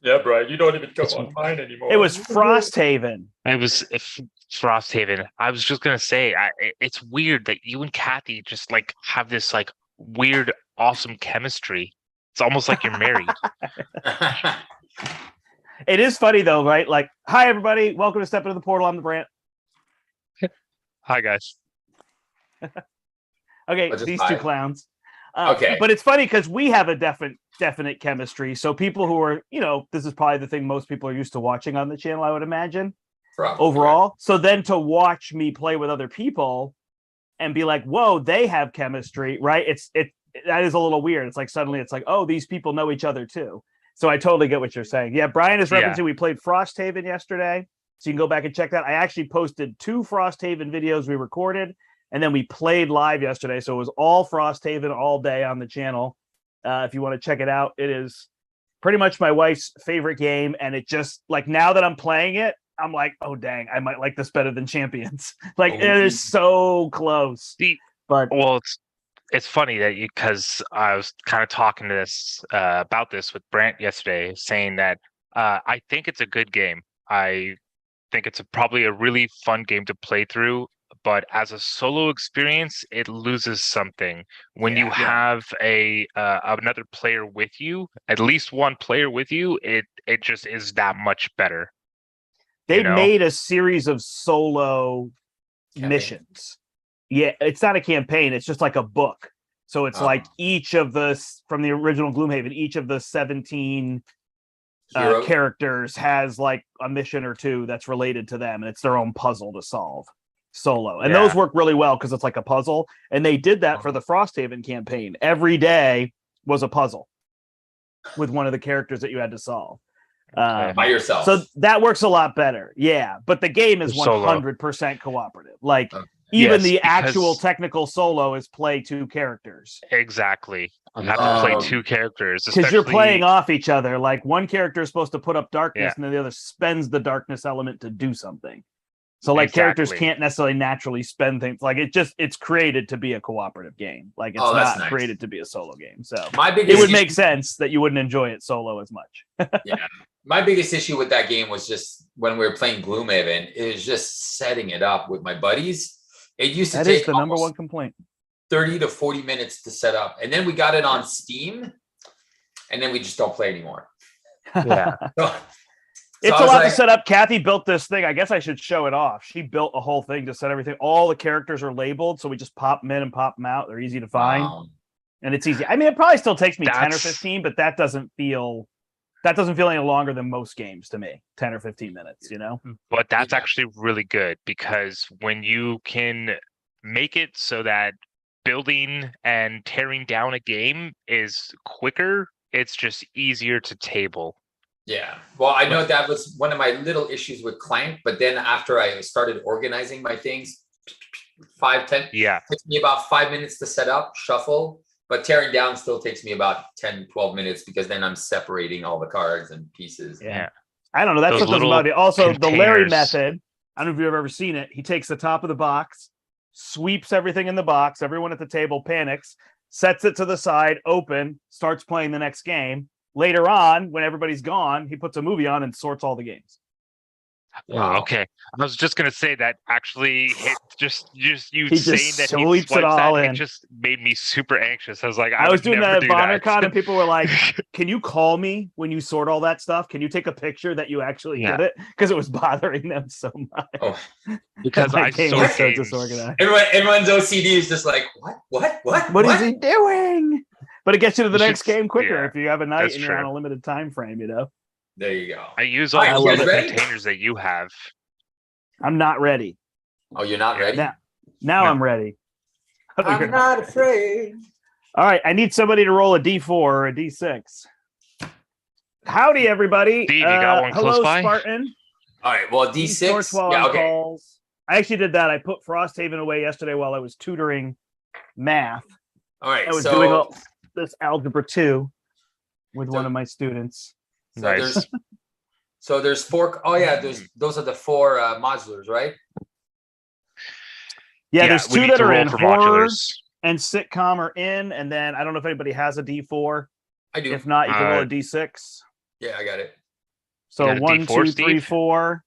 Yeah, Brian, you don't even come online anymore. It was Frosthaven. It was Frosthaven. I was just gonna say, it's weird that you and Kathy just like have this like weird, awesome chemistry. It's almost like you're married. It is funny though, right? Like, hi everybody, welcome to Step Into the Portal. I'm the Brandt. Hi guys. Okay, these two clowns. Okay, but it's funny because we have a definite chemistry. So people who are, this is probably the thing most people are used to watching on the channel, I would imagine. probably, overall. Right? So then to watch me play with other people and be like, whoa, they have chemistry, right? That is a little weird. It's like suddenly it's like, oh, these people know each other too. So I totally get what you're saying. Yeah, Brian is referencing we played Frosthaven yesterday. So you can go back and check that. I actually posted 2 Frosthaven videos we recorded, and then we played live yesterday. So it was all Frosthaven all day on the channel. If you want to check it out, it is pretty much my wife's favorite game. And it just, like, now that I'm playing it, I'm like, oh, dang, I might like this better than Champions. Like, it is so close. But well, it's funny that because I was kind of talking to about this with Brandt yesterday, saying that I think it's a good game. I think it's probably a really fun game to play through, but as a solo experience, it loses something when you have another player with you, at least one player with you. It just is that much better. They made a series of solo missions. Yeah, it's not a campaign. It's just like a book. So it's like each of from the original Gloomhaven, each of the 17 characters has like a mission or 2 that's related to them, and it's their own puzzle to solve solo. And those work really well because it's like a puzzle. And they did that for the Frosthaven campaign. Every day was a puzzle with one of the characters that you had to solve. By yourself. So that works a lot better. Yeah, but the game is 100% cooperative. Like, even the actual technical solo is play 2 characters. Exactly. You have to play 2 characters. Because you're playing off each other. Like, one character is supposed to put up darkness, and then the other spends the darkness element to do something. So, like, characters can't necessarily naturally spend things. Like, it's created to be a cooperative game. Like, it's not created to be a solo game. So it would make sense that you wouldn't enjoy it solo as much. Yeah. My biggest issue with that game was just when we were playing Gloomhaven, it was just setting it up with my buddies. It used to take the number one complaint. 30 to 40 minutes to set up. And then we got it on Steam, and then we just don't play anymore. Yeah. It's a lot to set up. Kathy built this thing. I guess I should show it off. She built a whole thing to set everything. All the characters are labeled, so we just pop them in and pop them out. They're easy to find. And it's easy. I mean, it probably still takes me 10 or 15, but that doesn't feel any longer than most games to me. 10 or 15 minutes, But that's actually really good, because when you can make it so that building and tearing down a game is quicker, it's just easier to table. Yeah. Well, I know that was one of my little issues with Clank, but then after I started organizing my things, 5-10, takes me about 5 minutes to set up, shuffle. But tearing down still takes me about 10, 12 minutes, because then I'm separating all the cards and pieces. Yeah. I don't know. That's what doesn't bother me. Also, the Larry method, I don't know if you've ever seen it. He takes the top of the box, sweeps everything in the box. Everyone at the table panics, sets it to the side, open, starts playing the next game. Later on, when everybody's gone, he puts a movie on and sorts all the games. Wow. Okay. I was just gonna say that actually just you saying that he sweeps it all in. It just made me super anxious. I was like, I was doing that at BonnerCon, and people were like, "Can you call me when you sort all that stuff? Can you take a picture that you actually did it?" Because it was bothering them so much. Because I sort so disorganized. Everyone's OCD is just like, what is he doing? But it gets you to the next game quicker if you have a night and you're on a limited time frame, There you go. I use all the containers that you have. I'm not ready. Oh, you're not ready? Now I'm ready. I'm not afraid. All right, I need somebody to roll a D4 or a D6. Howdy, everybody. Steve, you got one close by? Spartan. All right, well, D6. Yeah, okay. Calls. I actually did that. I put Frosthaven away yesterday while I was tutoring math. All right, I was doing all this algebra 2 with one of my students. So nice. There's 4. Oh yeah, those are the 4 modulars, right? Yeah, there's 2 that are in. Horror and sitcom are in, and then I don't know if anybody has a D4. I do. If not, you can roll a D6. Yeah, I got it. So got a 1, D4, 2, 3, Steve? 4.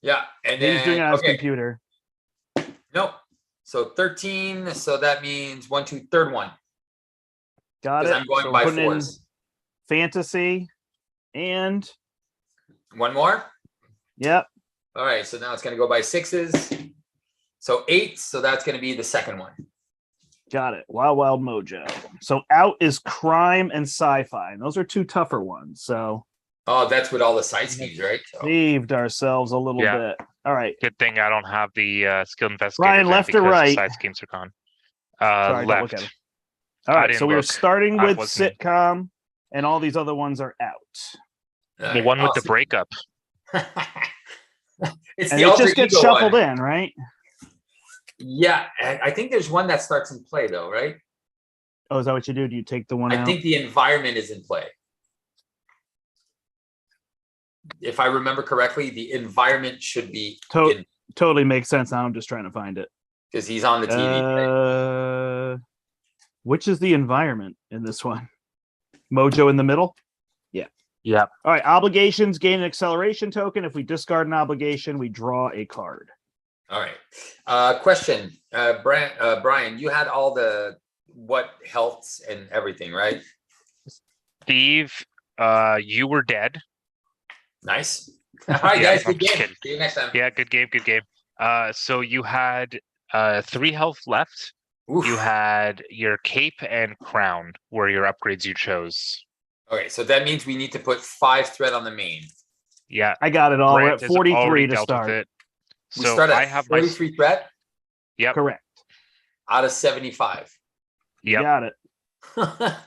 Yeah, and He's doing it then on his computer. Nope. So 13. So that means 1, 2, third one. Got Because it. I'm going So by putting in fours. fantasy and One more. yep. All right. So now it's going to go by sixes. So 8. So that's going to be the second one. Got it. Wild Wild Mojo. So out is crime and sci-fi. And those are two tougher ones. So Oh, that's with all the side schemes, right? So. saved ourselves a little bit. All right. Good thing I don't have the skilled investigators Brian, left or because right? The side schemes are gone. Sorry, don't look Left. at it. All right. So we're starting with sitcom, and all these other ones are out. The one with the breakup. It's and the it just gets ego shuffled one. in, right? Yeah, I think there's one that starts in play though, right? Oh, is that what you do? Do you take the one out? I think the environment is in play. If I remember correctly, the environment should be totally makes sense. Now I'm just trying to find it. Because he's on the TV. Right? Which is the environment in this one? Mojo in the middle? Yeah. Yep. All right. Obligations gain an acceleration token. If we discard an obligation, we draw a card. All right. Question. Brian, you had all the healths and everything, right? Steve, you were dead. Nice. All right, guys. Good game. See you next time. Yeah, good game. Good game. So you had 3 health left. Oof. You had your cape and crown were your upgrades you chose. Okay, so that means we need to put 5 thread on the main. Yeah, I got it all. We're at 43 to start. We start at 43 thread. Yep, correct. Out of 75. You got it.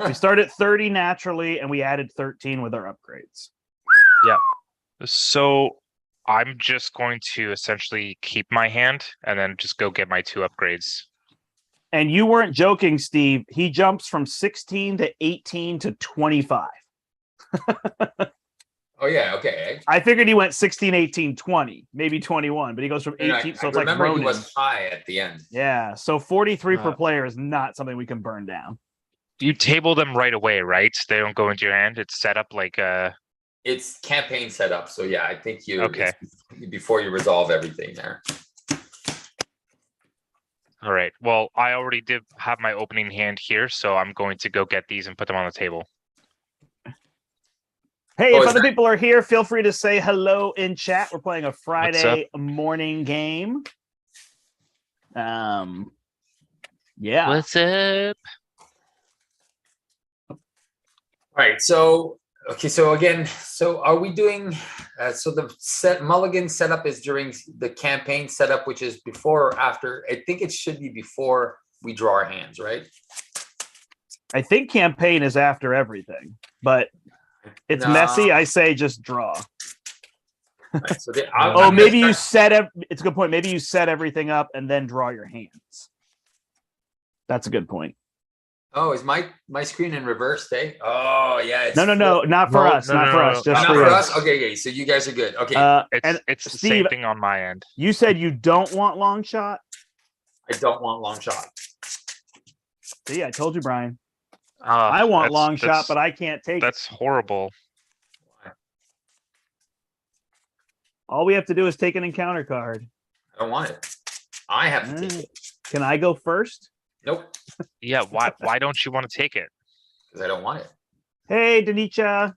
We started at 30 naturally, and we added 13 with our upgrades. Yep. So I'm just going to essentially keep my hand and then just go get my 2 upgrades. And you weren't joking, Steve. He jumps from 16 to 18 to 25. Oh, yeah. Okay. I figured he went 16, 18, 20, maybe 21, but he goes from 18. So it's like remember he was high at the end. Yeah. So 43 per player is not something we can burn down. You table them right away, right? They don't go into your hand. It's set up like It's campaign setup. So, yeah, I think before you resolve everything there. All right. Well, I already did have my opening hand here, so I'm going to go get these and put them on the table. Hey, if other people are here, feel free to say hello in chat. We're playing a Friday morning game. Yeah. What's up? All right. So, okay. So again, are we doing, so the mulligan setup is during the campaign setup, which is before or after? I think it should be before we draw our hands, right? I think campaign is after everything, but it's messy. I say just draw. Right, so maybe you set up. It's a good point. Maybe you set everything up and then draw your hands. That's a good point. Oh, is my screen in reverse, eh? Oh, yeah. It's no, not for us. Not for us. Just not for us. Okay, so you guys are good. Okay. It's the same thing on my end. You said you don't want long shot? I don't want long shot. See, I told you, Brian. I want long shot, but I can't take it. That's horrible. All we have to do is take an encounter card. I don't want it. I have to take it. Can I go first? Nope. Yeah, why don't you want to take it? Because I don't want it. Hey, Danicha.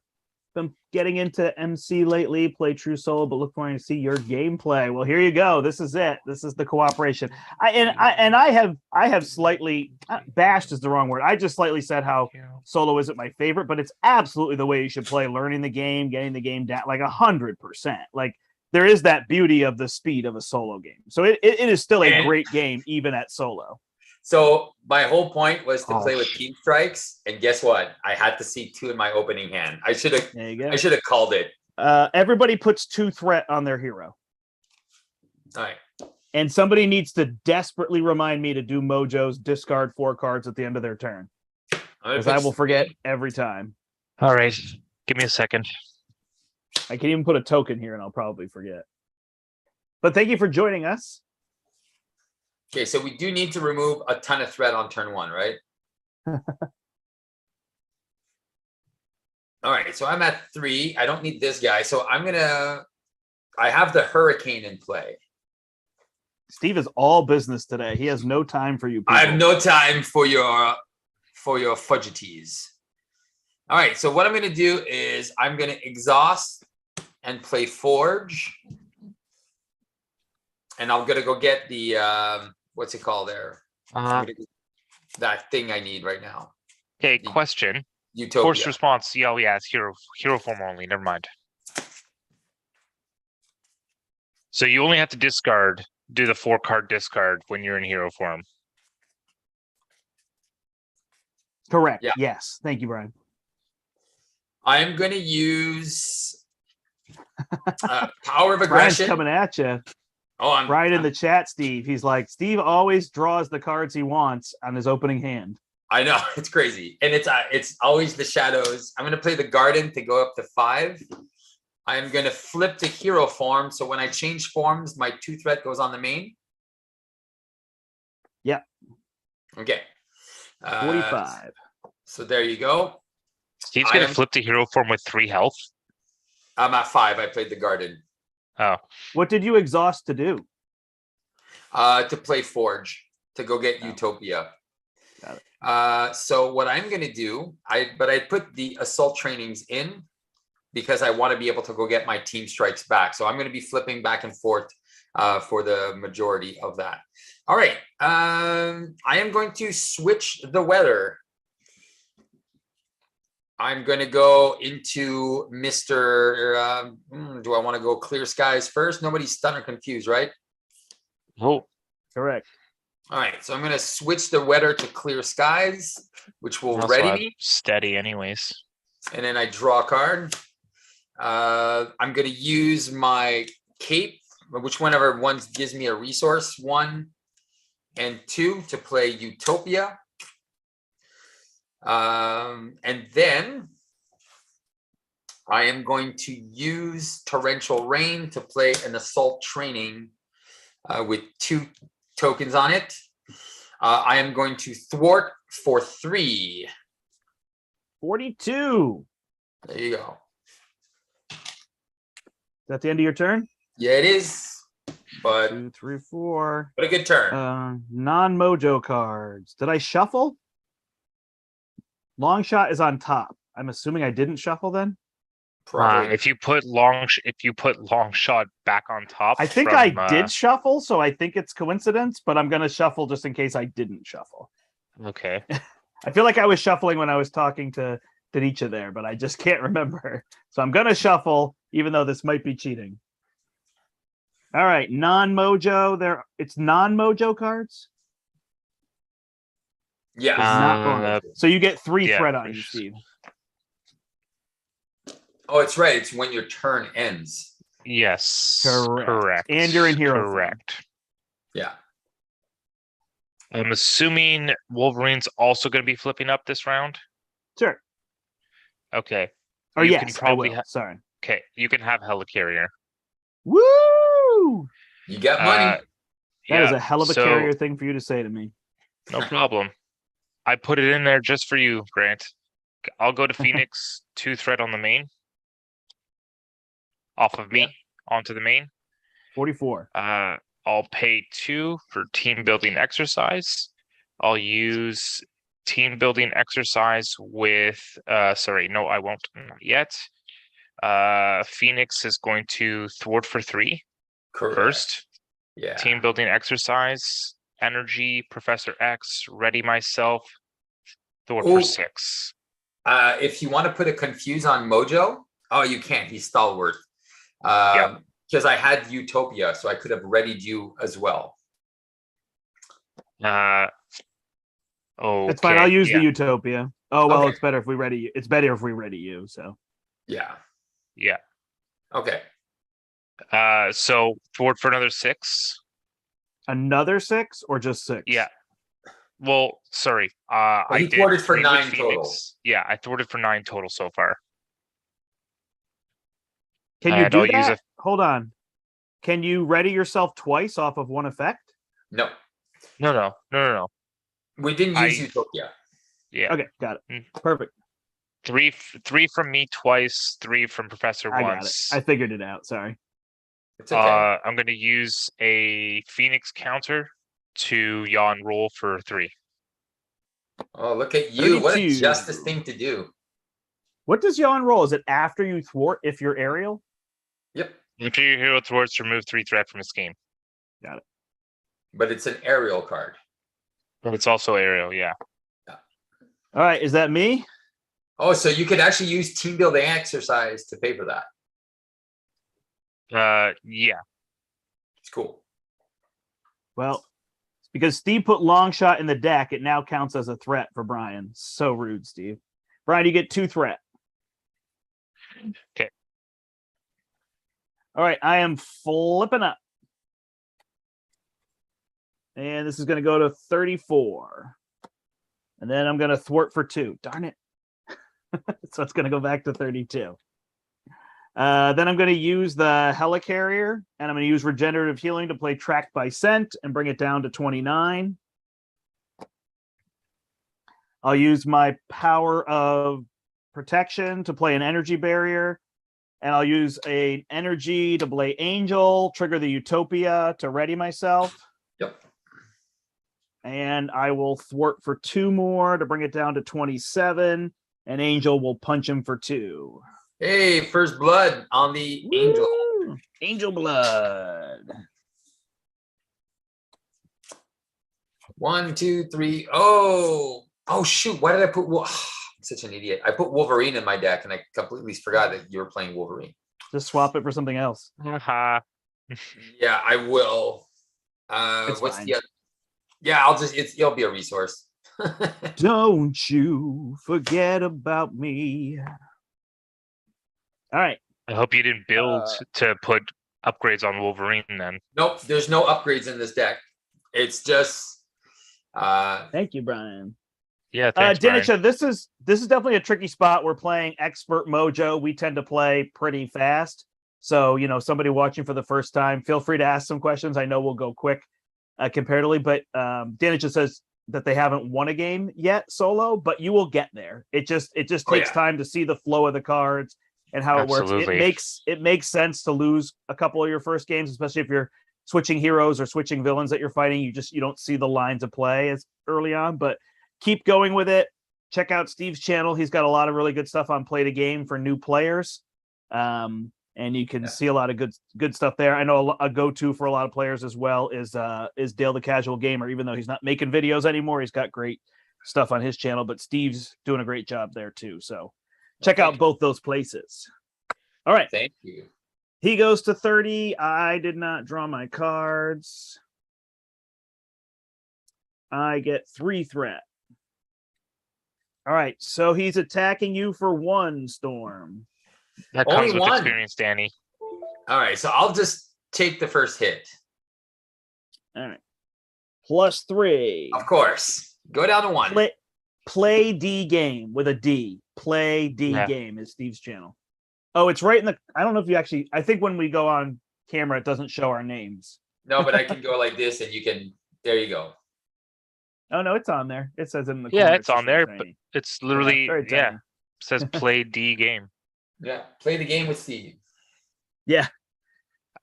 Been getting into MC lately, play True Solo, but look forward to see your gameplay. Well, here you go. This is it. This is the cooperation. I have slightly bashed is the wrong word. I just slightly said how solo isn't my favorite, but it's absolutely the way you should play. Learning the game, getting the game down like 100%. Like there is that beauty of the speed of a solo game. So it is still a great game even at solo. So my whole point was to play with team strikes, and guess what? I had to see 2 in my opening hand. I should have called it. Everybody puts 2 threat on their hero. All right. And somebody needs to desperately remind me to do Mojo's discard 4 cards at the end of their turn. Because I will forget every time. All right. Give me a second. I can even put a token here and I'll probably forget. But thank you for joining us. Okay, so we do need to remove a ton of threat on turn 1, right? All right, so I'm at 3. I don't need this guy, so I have the hurricane in play. Steve is all business today. He has no time for you people. I have no time for your fudgities. All right, so what I'm going to do is I'm going to exhaust and play Forge. And I'm going to go get the, what's it called there? That thing I need right now. Okay, question. Utopia. Forced response. Yeah, it's hero form only. Never mind. So you only have to do the 4-card discard when you're in hero form. Correct. Yeah. Yes. Thank you, Brian. I'm going to use Power of Aggression. Brian's coming at you. Oh, I'm right in the chat, Steve. He's like, Steve always draws the cards he wants on his opening hand. I know, it's crazy. And it's always the shadows. I'm going to play the Garden to go up to 5. I'm going to flip to hero form. So when I change forms, my 2-threat goes on the main. Yeah. Okay. 45. So there you go. Steve's going to flip to hero form with 3 health. I'm at 5. I played the Garden. Oh. What did you exhaust to do? To play Forge, to go get Utopia. Got it. So what I'm going to do, I put the assault trainings in because I want to be able to go get my team strikes back. So I'm going to be flipping back and forth for the majority of that. All right. I am going to switch the weather. I'm going to go into Mr. Do I want to go clear skies first? Nobody's stunned or confused, right? Oh, correct. All right, so I'm going to switch the weather to clear skies, which will ready me. Steady anyways. And then I draw a card. I'm going to use my cape, whichever one gives me a resource, 1 and 2 to play Utopia. And then I am going to use Torrential Rain to play an assault training with 2 tokens on it. I am going to thwart for 3. 42. There you go. Is that the end of your turn? Yeah, it is. But 2, 3, 4. What a good turn. Non-mojo cards. Did I shuffle? Long shot is on top. I'm assuming I didn't shuffle then. If you put long shot back on top, I think I did shuffle, so I think it's coincidence. But I'm gonna shuffle just in case I didn't shuffle. Okay. I feel like I was shuffling when I was talking to Danica there, but I just can't remember. So I'm gonna shuffle, even though this might be cheating. All right, non-mojo. It's non-mojo cards. Yeah. So you get 3 threat on you, Steve. Oh, it's right. It's when your turn ends. Yes. Correct. And you're in hero. Correct. Yeah. I'm assuming Wolverine's also going to be flipping up this round. Sure. Okay. Or yes, can probably sorry. Okay, you can have Helicarrier. Woo! You got money. That is a hell of a carrier thing for you to say to me. No problem. I put it in there just for you, Grant. I'll go to Phoenix, 2 threat on the main. Off of me, onto the main. 44. I'll pay 2 for team building exercise. I'll use team building exercise with sorry, no, I won't, not yet. Phoenix is going to thwart for 3. Correct. First. Yeah. Team building exercise, energy, Professor X, ready myself, thwart for 6. If you want to put a confuse on Mojo, you can't. He's stalwart. Because I had Utopia, so I could have readied you as well. Okay. It's fine. I'll use the Utopia. Oh well, it's better if we ready. It's better if we ready you. So. Yeah. Okay. So thwart for another 6. Another 6 or just 6? Yeah. Well, sorry. I thwarted for 9 total. Yeah, I thwarted for 9 total so far. Can you do that? Hold on. Can you ready yourself twice off of 1 effect? No. No. We didn't use Utopia. Yeah. Okay, got it. Perfect. Three from me twice, 3 from Professor I once. got it. I figured it out. Sorry. It's okay. I'm going to use a Phoenix counter to yawn roll for 3. Oh, look at you. 32. What a justice thing to do. What does yawn roll? Is it after you thwart if you're aerial? Yep. After your hero thwarts, remove 3 threat from his game. Got it. But it's an aerial card. But it's also aerial, yeah. All right, is that me? Oh, so you could actually use team building exercise to pay for that. Yeah. It's cool. Well, because Steve put long shot in the deck, it now counts as a threat for Brian. So rude, Steve. Brian, you get 2 threat. Okay. All right, I am flipping up. And this is going to go to 34. And then I'm going to thwart for 2. Darn it. So it's going to go back to 32. Then I'm going to use the Helicarrier, and I'm going to use Regenerative Healing to play Tracked by Scent and bring it down to 29. I'll use my Power of Protection to play an Energy Barrier, and I'll use an Energy to play Angel, trigger the Utopia to ready myself. Yep. And I will thwart for 2 more to bring it down to 27, and Angel will punch him for 2. Hey, first blood on the Angel. Angel blood. 1, 2, 3. Oh, shoot. Why did I put? I'm such an idiot. I put Wolverine in my deck, and I completely forgot that you were playing Wolverine. Just swap it for something else. Uh-huh. Yeah, I will. What's fine. the other? Yeah, it'll be a resource. Don't you forget about me. All right. I hope you didn't build to put upgrades on Wolverine then. Nope, there's no upgrades in this deck. It's just Thank you, Brian. Yeah, thanks, Brian. Danisha, this is definitely a tricky spot. We're playing Expert Mojo. We tend to play pretty fast. So, somebody watching for the first time, feel free to ask some questions. I know we'll go quick comparatively, but Danisha says that they haven't won a game yet solo, but you will get there. It just takes time to see the flow of the cards and how it works. It makes sense to lose a couple of your first games, especially if you're switching heroes or switching villains that you're fighting. You don't see the lines of play as early on, but keep going with it. Check out Steve's channel. He's got a lot of really good stuff on Play the Game for new players. And you can see a lot of good stuff there. I know a go-to for a lot of players as well is Dale the Casual Gamer. Even though he's not making videos anymore, he's got great stuff on his channel, but Steve's doing a great job there too. So check out both those places. All right. Thank you. He goes to 30. I did not draw my cards. I get 3 threat. All right. So he's attacking you for 1, Storm. That comes with experience, Danny. All right. So I'll just take the first hit. All right. +3. Of course. Go down to 1. Play D game with a D. Play D game is Steve's channel. Oh, it's right in the. I don't know if you actually. I think when we go on camera, it doesn't show our names. No, but I can go like this, and you can. There you go. Oh no, it's on there. It says in the. Yeah, it's on there, but it's literally it says play D game. Yeah, play the game with Steve. Yeah,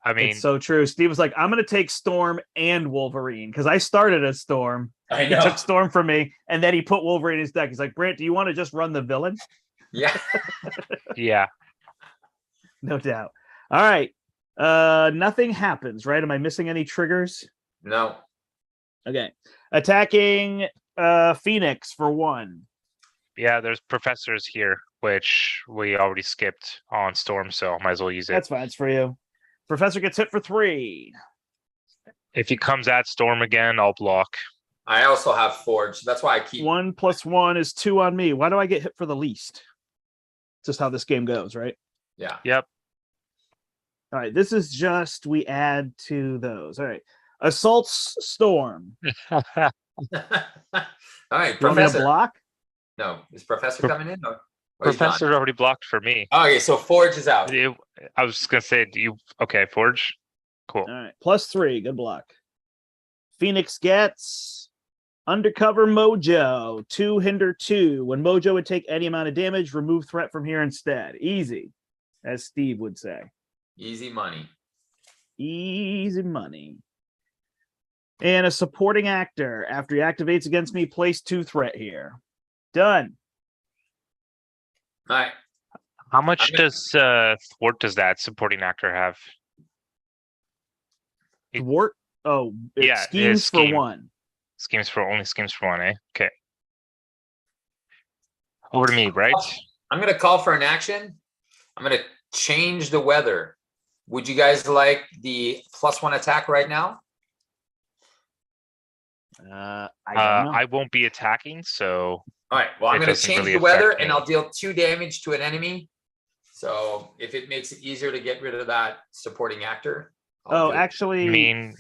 I mean, it's so true. Steve was like, "I'm going to take Storm and Wolverine," because I started as Storm. I know. He took Storm from me, and then he put Wolverine in his deck. He's like, "Brandt, do you want to just run the villain?" Yeah. Yeah. No doubt. All right. Nothing happens, right? Am I missing any triggers? No. Okay. Attacking Phoenix for 1. Yeah, there's professors here, which we already skipped on Storm, so might as well use it. That's fine. It's for you. Professor gets hit for 3. If he comes at Storm again, I'll block. I also have Forge. That's why I keep 1 + 1 is 2 on me. Why do I get hit for the least? Just how this game goes, right? Yeah. Yep. All right. This is just we add to those. All right. Assaults Storm. All right, You want me to Professor. block? No, is Professor coming in? Or Professor already blocked for me. Okay, so Forge is out. I was gonna say, okay, Forge? Cool. All right. +3. Good block. Phoenix gets Undercover Mojo, 2 hinder 2. When Mojo would take any amount of damage, remove threat from here instead. Easy, as Steve would say. Easy money. Easy money. And a supporting actor. After he activates against me, place 2 threat here. Done. All right. How much does thwart does that supporting actor have? Thwart? Oh, it schemes for 1. Schemes for 1, eh? Okay. Over to me, right? I'm gonna call for an action. I'm gonna change the weather. Would you guys like the +1 attack right now? I don't know. I won't be attacking, so. All right. Well, I'm going to change really the weather, affect and me. I'll deal 2 damage to an enemy. So if it makes it easier to get rid of that supporting actor. Oh, actually,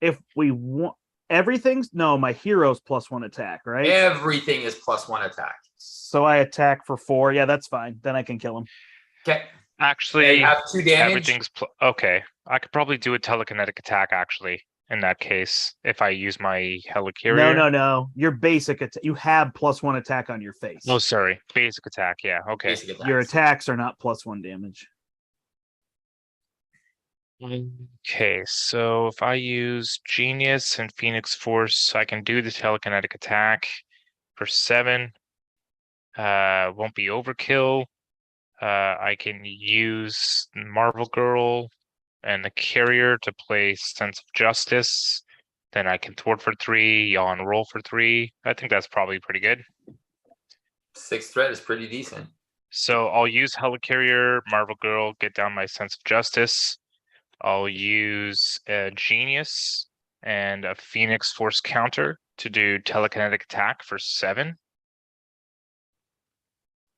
if we want everything's my hero's +1 attack, right? Everything is +1 attack. So I attack for 4. Yeah, that's fine. Then I can kill him. Okay. Actually, you have 2 damage. Everything's okay. I could probably do a telekinetic attack actually. In that case, if I use my helicarrier. No. Your basic attack. You have +1 attack on your face. Oh, sorry. Basic attack. Yeah. Okay. Your attacks are not +1 damage. Okay, so if I use Genius and Phoenix Force, I can do the telekinetic attack for 7. Won't be overkill. I can use Marvel Girl and the carrier to play Sense of Justice. Then I can thwart for 3, yaw and roll for 3. I think that's probably pretty good. 6 threat is pretty decent. So I'll use Helicarrier, Marvel Girl, get down my Sense of Justice. I'll use a Genius and a Phoenix Force counter to do telekinetic attack for 7.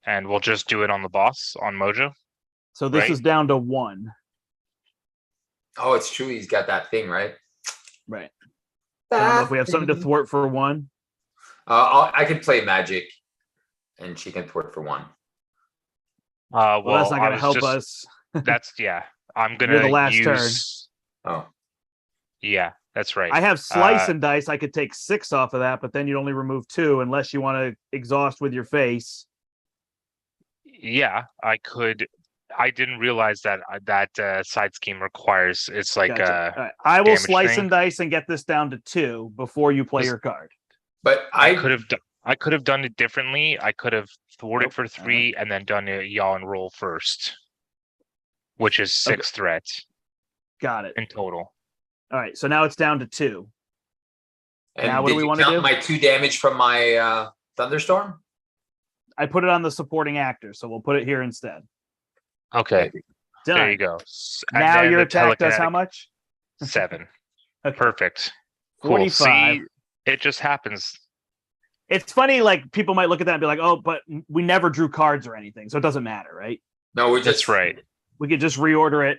And we'll just do it on the boss, on Mojo. So this is down to 1. Oh, it's true. He's got that thing, right? Right. I don't know if we have something to thwart for 1. I can play magic, and she can thwart for 1. Well, that's not going to help us. That's I'm gonna the last use. Turn. Oh. Yeah, that's right. I have slice and dice. I could take 6 off of that, but then you'd only remove 2 unless you want to exhaust with your face. Yeah, I could. I didn't realize that side scheme requires it's like gotcha. Right. I will slice thing. and dice and get this down to 2 before you play your card. But I could have done it differently. I could have thwarted for 3 and then done a yaw and roll first, which is 6 threats. Got it. In total. All right, so now it's down to 2. And now what do we want to do? My 2 damage from my thunderstorm? I put it on the supporting actor, so we'll put it here instead. Okay. Done. There you go. Now your attack does how much? 7. Okay. Perfect. 45. Cool. See, it just happens. It's funny, like people might look at that and be like, "Oh, but we never drew cards or anything, so it doesn't matter, right?" No, that's right. We could just reorder it.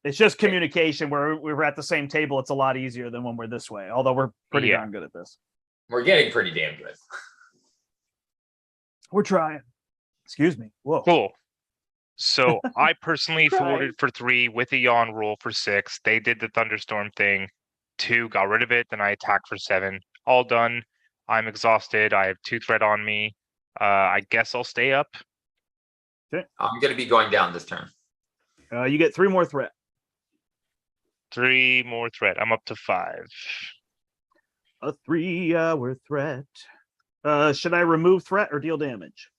It's just communication. Where we're at the same table, it's a lot easier than when we're this way. Although we're pretty darn good at this. We're getting pretty damn good. We're trying. Excuse me. Whoa. Cool. So I personally thwarted for 3 with a yawn roll for 6. They did the thunderstorm thing. 2 got rid of it. Then I attacked for 7. All done. I'm exhausted. I have 2 threat on me. I guess I'll stay up. Okay. I'm going to be going down this turn. You get 3 more threat. 3 more threat. I'm up to 5. A 3-hour threat. Should I remove threat or deal damage?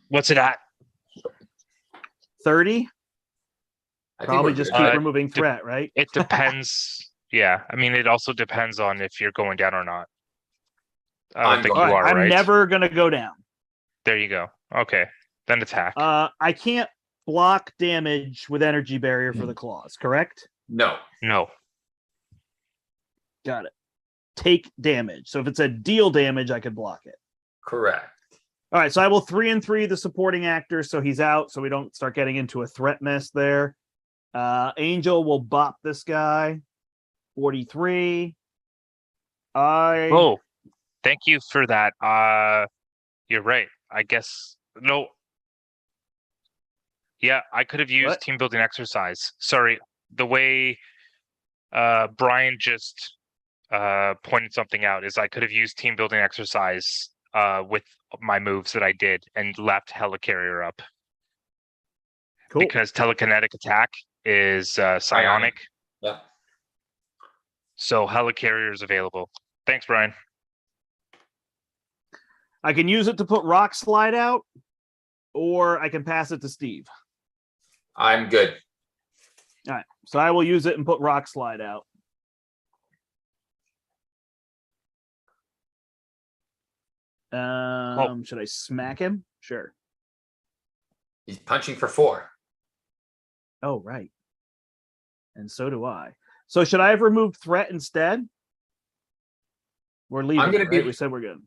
What's it at? 30? Probably just keep removing de- threat, right? It depends. Yeah. I mean, it also depends on if you're going down or not. I don't think you are, right? I'm never going to go down. There you go. Okay. Then attack. I can't block damage with energy barrier for the claws, correct? No. No. Got it. Take damage. So if it's a deal damage, I could block it. Correct. All right, so I will 3 and 3 the supporting actor, so he's out, so we don't start getting into a threat mess there. Angel will bop this guy. 43. Oh, thank you for that. You're right. I guess no. Yeah, I could have used team building exercise. Sorry, the way Brian just pointed something out. Is I could have used team building exercise with my moves that I did and left Helicarrier up. Cool. Because telekinetic attack is psionic. Yeah. So Helicarrier is available. Thanks, Brian. I can use it to put Rock Slide out, or I can pass it to Steve. I'm good. All right. So I will use it and put Rock Slide out. Should I smack him? Sure. He's punching for 4. Oh, right. And so do I. So should I have removed threat instead? We're leaving. I'm gonna right? We said we're good.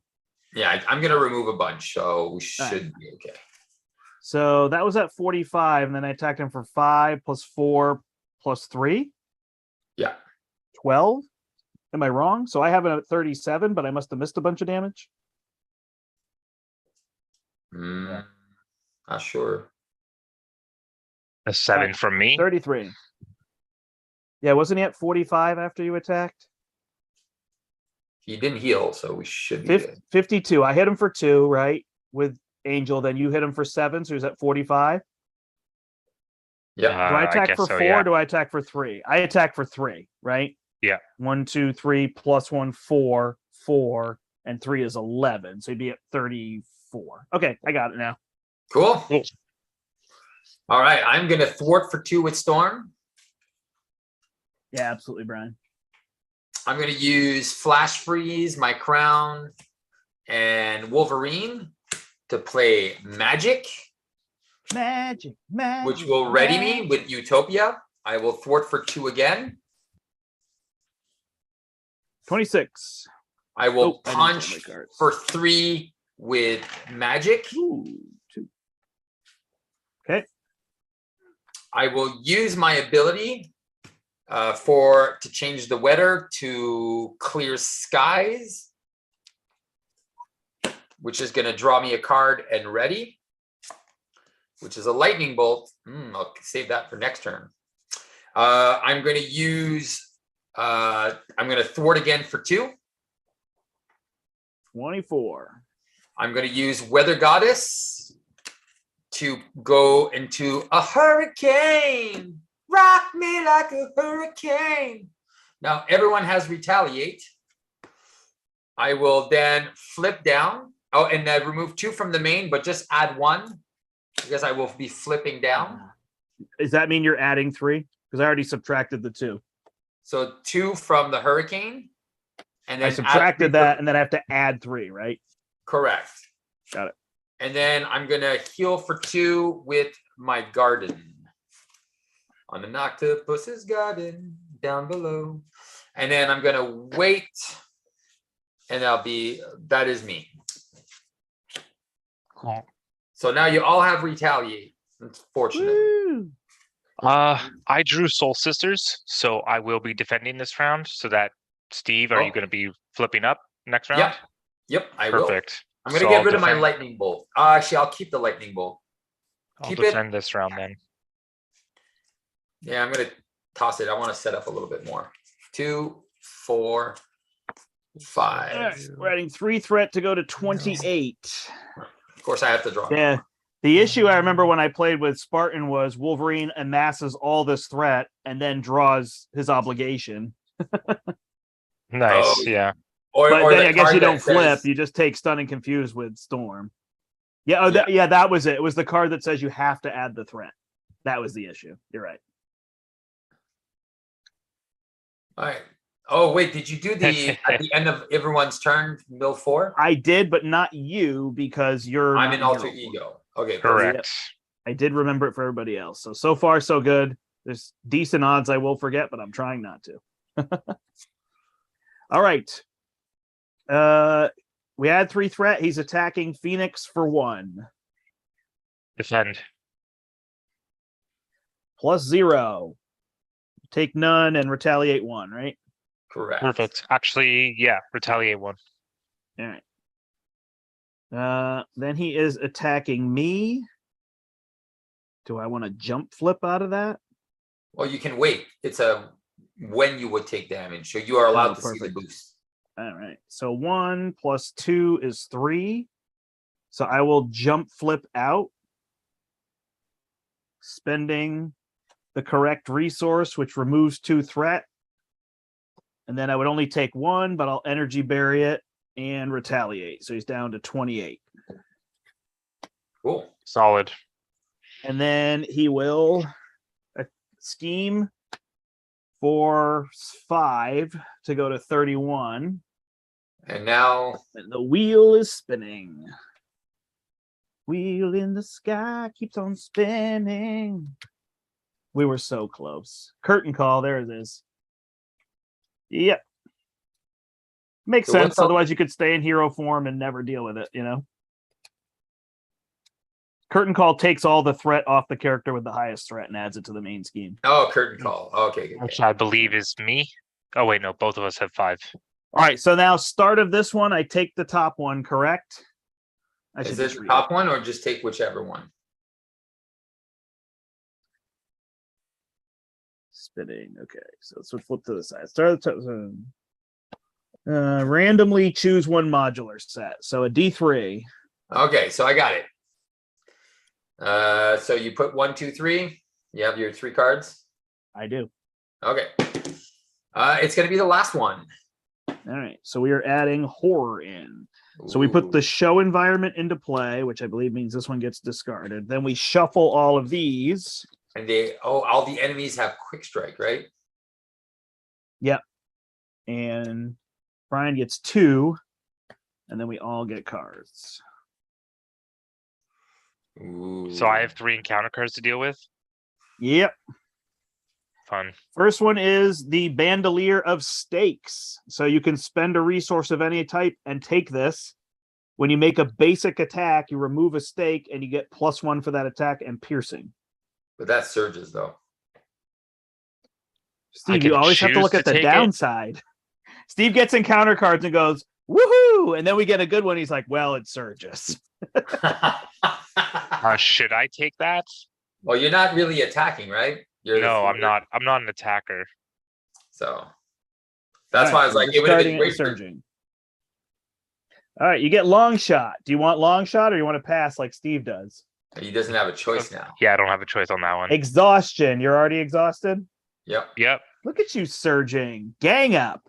Yeah, I'm gonna remove a bunch, so we should be okay. So that was at 45, and then I attacked him for 5 plus 4 plus 3. Yeah. 12. Am I wrong? So I have it at 37, but I must have missed a bunch of damage. Not sure. A 7 from me. 33. Yeah, wasn't he at 45 after you attacked? He didn't heal, so we should be good. 52. I hit him for 2, right? With Angel, then you hit him for 7, so he's at 45. Yeah. Do I attack for 4? Yeah. Or do I attack for 3? I attack for 3, right? Yeah. 1, 2, 3 plus 1, 4, 4, and 3 is 11. So he'd be at 34. Okay, I got it now. Cool. All right, I'm gonna thwart for 2 with Storm. Yeah, absolutely, Brian. I'm gonna use Flash Freeze, my Crown, and Wolverine to play Magic. Magic, which will ready me with Utopia. I will thwart for 2 again. 26. I will punch for 3 with Magic. Ooh, 2. Okay. I will use my ability to change the weather to Clear Skies, which is going to draw me a card and ready, which is a Lightning Bolt. I'll save that for next turn. I'm going to use, I'm going to thwart again for 2. 24. I'm going to use Weather Goddess to go into a hurricane. Rock me like a hurricane. Now, everyone has Retaliate. I will then flip down. Oh, and remove 2 from the main, but just add 1 because I will be flipping down. Does that mean you're adding 3? Because I already subtracted the 2. So 2 from the hurricane. And then I subtracted that, and then I have to add 3, right? Correct. Got it. And then I'm going to heal for 2 with my garden. On an octopus's garden down below. And then I'm going to wait. And that is me. Cool. So now you all have Retaliate. It's fortunate. Woo! I drew Soul Sisters, so I will be defending this round. So that, Steve, are you going to be flipping up next round? Yep, I will. Perfect. I'm going to get rid of my Lightning Bolt. Actually, I'll keep the Lightning Bolt. I'll defend this round then. Yeah, I'm going to toss it. I want to set up a little bit more. 2, 4, 5. Right, we're adding 3 threat to go to 28. Of course, I have to draw. Yeah. The issue I remember when I played with Spartan was Wolverine amasses all this threat and then draws his obligation. Nice, yeah. But then I guess you don't flip. You just take Stun and Confuse with Storm. Yeah, that was it. It was the card that says you have to add the threat. That was the issue. You're right. All right. Oh, wait, did you do the at the end of everyone's turn, mill 4? I did, but not you because I'm an alter ego. Okay, correct. I did remember it for everybody else. So far, so good. There's decent odds I will forget, but I'm trying not to. All right. We add 3 threat. He's attacking Phoenix for 1. Defend. +0. Take none and retaliate 1, right? Correct. Perfect. Actually, yeah, retaliate 1. All right. Then he is attacking me. Do I want to jump flip out of that? Well, you can wait. It's a when you would take damage. So you are allowed to see the boost. All right. So 1 + 2 is 3. So I will jump flip out, spending the correct resource, which removes 2 threat. And then I would only take 1, but I'll energy bury it and retaliate. So he's down to 28. Cool. Solid. And then he will scheme for 5 to go to 31. And now the wheel is spinning. Wheel in the sky keeps on spinning. We were so close. Curtain call. There it is. Yep. Makes sense. Otherwise, you could stay in hero form and never deal with it, Curtain call takes all the threat off the character with the highest threat and adds it to the main scheme. Oh, curtain call. Okay. Which I believe is me. Oh, wait, no. Both of us have 5. All right. So now, start of this one, I take the top one, correct? Is this the top one or just take whichever one? Spinning. Okay. So let's flip to the side. Start at the top. Randomly choose one modular set. So a D3. Okay. So I got it. So you put 1, 2, 3. You have your 3 cards. I do. Okay. It's going to be the last one. All right. So we are adding horror in. So we put the show environment into play, which I believe means this one gets discarded. Then we shuffle all of these. And all the enemies have quick strike, right? Yep. And Brian gets 2. And then we all get cards. Ooh. So I have 3 encounter cards to deal with? Yep. Fun. First one is the Bandolier of Stakes. So you can spend a resource of any type and take this. When you make a basic attack, you remove a stake and you get +1 for that attack and piercing. But that's surges, though. Steve, you always have to look at the downside. Steve gets encounter cards and goes, woohoo! And then we get a good one. He's like, well, it surges. Should I take that? Well, you're not really attacking, right? No, I'm not. I'm not an attacker. So that's why I was like, it would have been great surging. All right, you get long shot. Do you want long shot or you want to pass like Steve does? He doesn't have a choice now. Yeah, I don't have a choice on that one. Exhaustion. You're already exhausted? Yep. Look at you surging. Gang up.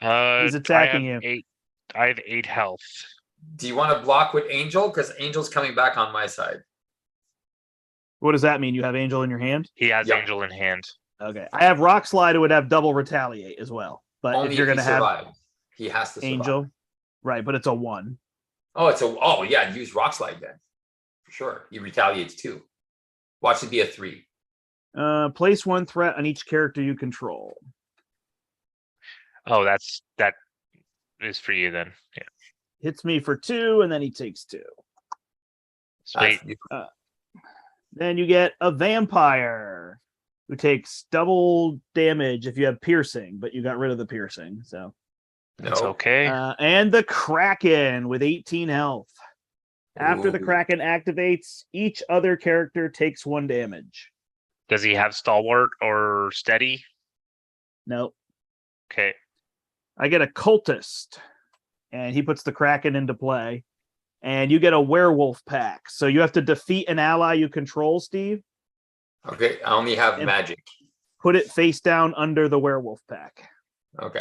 He's attacking you. I have 8 health. Do you want to block with Angel? Because Angel's coming back on my side. What does that mean? You have Angel in your hand? He has Angel in hand. Okay. I have Rock Slide who would have double retaliate as well. But only if you're going to have he has to survive. Angel. Right, but it's a 1. Oh, yeah, use Rock Slide then. For sure. He retaliates 2. Watch it be a 3. Place 1 threat on each character you control. Oh, that is for you then. Yeah. Hits me for 2, and then he takes 2. Sweet. Then you get a vampire who takes double damage if you have piercing, but you got rid of the piercing, so that's okay. And the Kraken with 18 health. After the Kraken activates, each other character takes 1 damage. Does he have stalwart or steady? No. Okay. I get a cultist, and he puts the Kraken into play. And you get a werewolf pack. So you have to defeat an ally you control, Steve. Okay, I only have magic. Put it face down under the werewolf pack. Okay.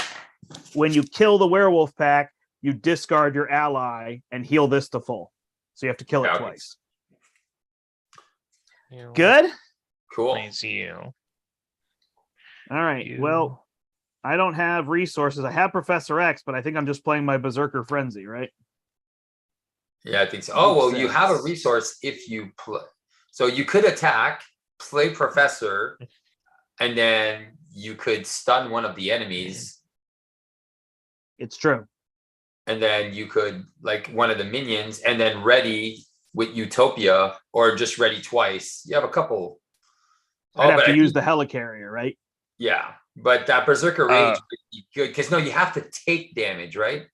When you kill the werewolf pack, you discard your ally and heal this to full. So you have to kill it twice. Good? Cool. Thanks you. All right. Well, I don't have resources. I have Professor X, but I think I'm just playing my Berserker Frenzy, right? Yeah, I think so. Oh, well, you have a resource if you play. So you could attack, play Professor, and then you could stun one of the enemies. It's true. And then you could, like, one of the minions, and then ready with Utopia, or just ready twice. You have a couple. I'd have to use the Helicarrier, right? Yeah, but that Berserker Rage would be good, because, no, you have to take damage, right?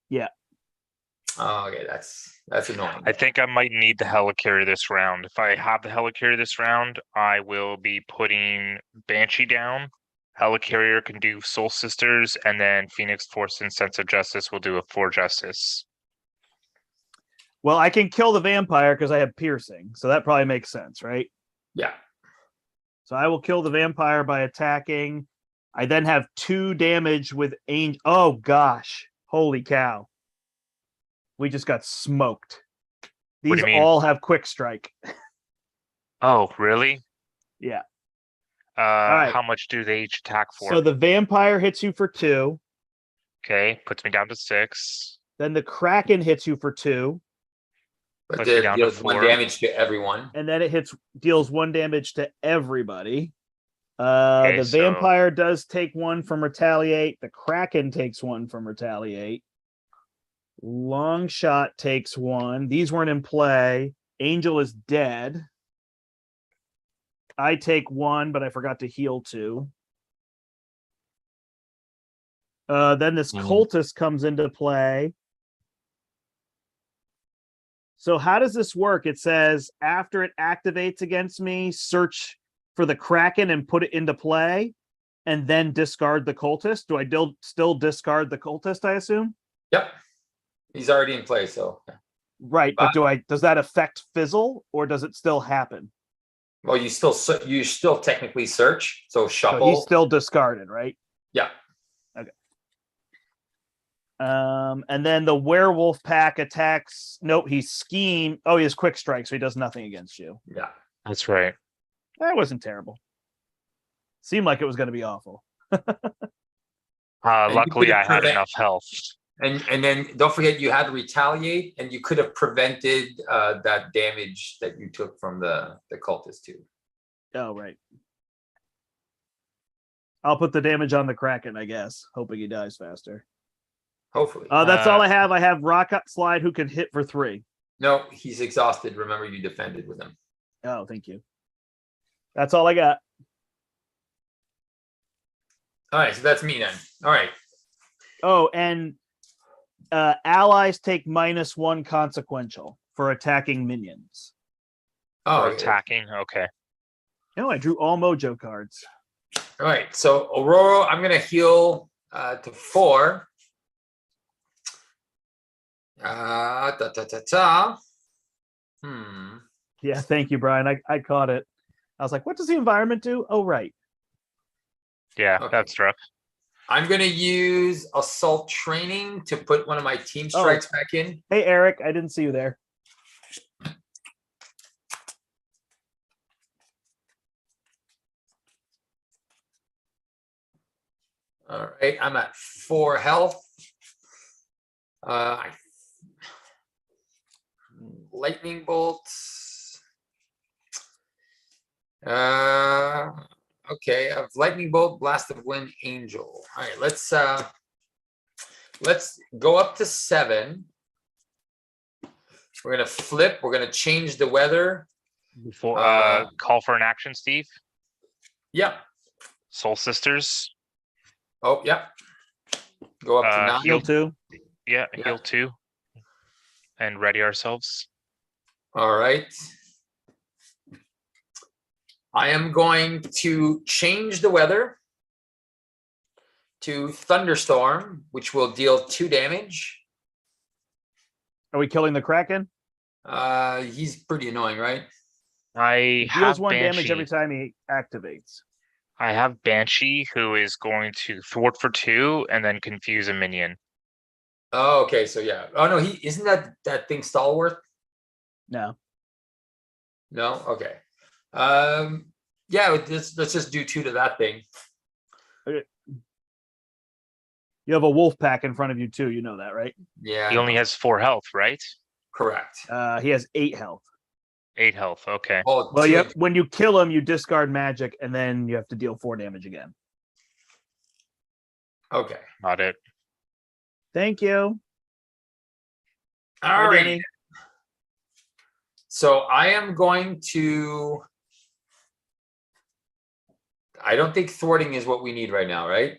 Yeah. Oh, okay, that's annoying. I think I might need the helicarrier this round. If I have the helicarrier this round, I will be putting Banshee down. Helicarrier can do Soul Sisters, and then Phoenix Force and Sense of Justice will do a 4 Justice. Well, I can kill the vampire because I have piercing, so that probably makes sense, right? Yeah. So I will kill the vampire by attacking. I then have 2 damage with Angel. Oh gosh, holy cow! We just got smoked. These all have quick strike. Oh, really? Yeah. Right. How much do they each attack for? So the vampire hits you for 2. Okay, puts me down to 6. Then the Kraken hits you for 2. But it deals 1 damage to everyone. And then it deals 1 damage to everybody. The vampire does take 1 from retaliate. The Kraken takes 1 from retaliate. Long shot takes 1. These weren't in play. Angel is dead. I take 1, but I forgot to heal 2. Then this cultist comes into play. So how does this work? It says after it activates against me, search for the Kraken and put it into play, and then discard the cultist. Do I still discard the cultist, I assume? Yep. He's already in play, so. Right, but does that affect fizzle, or does it still happen? Well, you still technically search, so shuffle. So he's still discarded, right? Yeah. Okay. And then the werewolf pack attacks. Nope, he's scheme. Oh, he has quick strike, so he does nothing against you. Yeah, that's right. That wasn't terrible. Seemed like it was going to be awful. Luckily, I had enough health. And then don't forget you had to retaliate, and you could have prevented that damage that you took from the cultist too. Oh, right. I'll put the damage on the Kraken, I guess, hoping he dies faster. Hopefully. That's all I have. I have Rocket Slide, who can hit for 3. No, he's exhausted. Remember, you defended with him. Oh, thank you. That's all I got. All right, so that's me then. All right. Oh, and allies take -1 consequential for attacking minions. Oh, for attacking. Okay. No, I drew all Mojo cards. All right, so Aurora, I'm gonna heal to 4. Yeah, thank you, Brian. I caught it. I was like, what does the environment do? Oh, right. Yeah, okay. That's rough. I'm going to use Assault Training to put one of my team strikes back in. Hey, Eric, I didn't see you there. All right, I'm at 4 health. Lightning bolts. Okay, I have Lightning Bolt, Blast of Wind, Angel. All right, let's go up to 7. We're gonna flip. We're gonna change the weather. Before call for an action, Steve. Yep. Soul Sisters. Oh, yep. Go up to 9. Heal 2. Yeah, heal 2. And ready ourselves. All right. I am going to change the weather to Thunderstorm, which will deal 2 damage. Are we killing the Kraken? He's pretty annoying, right? He deals 1 damage every time he activates. I have Banshee, who is going to thwart for 2 and then confuse a minion. Oh, okay. So yeah. Oh no, he isn't that thing stalwart? No. No. Okay. Yeah. Let's just do 2 to that thing. Okay. You have a wolf pack in front of you too. You know that, right? Yeah. He only has 4 health, right? Correct. He has 8 health. 8 health. Okay. Oh, well, when you kill him, you discard magic, and then you have to deal 4 damage again. Okay. Got it. Thank you. All right. So I am going to. I don't think thwarting is what we need right now, right?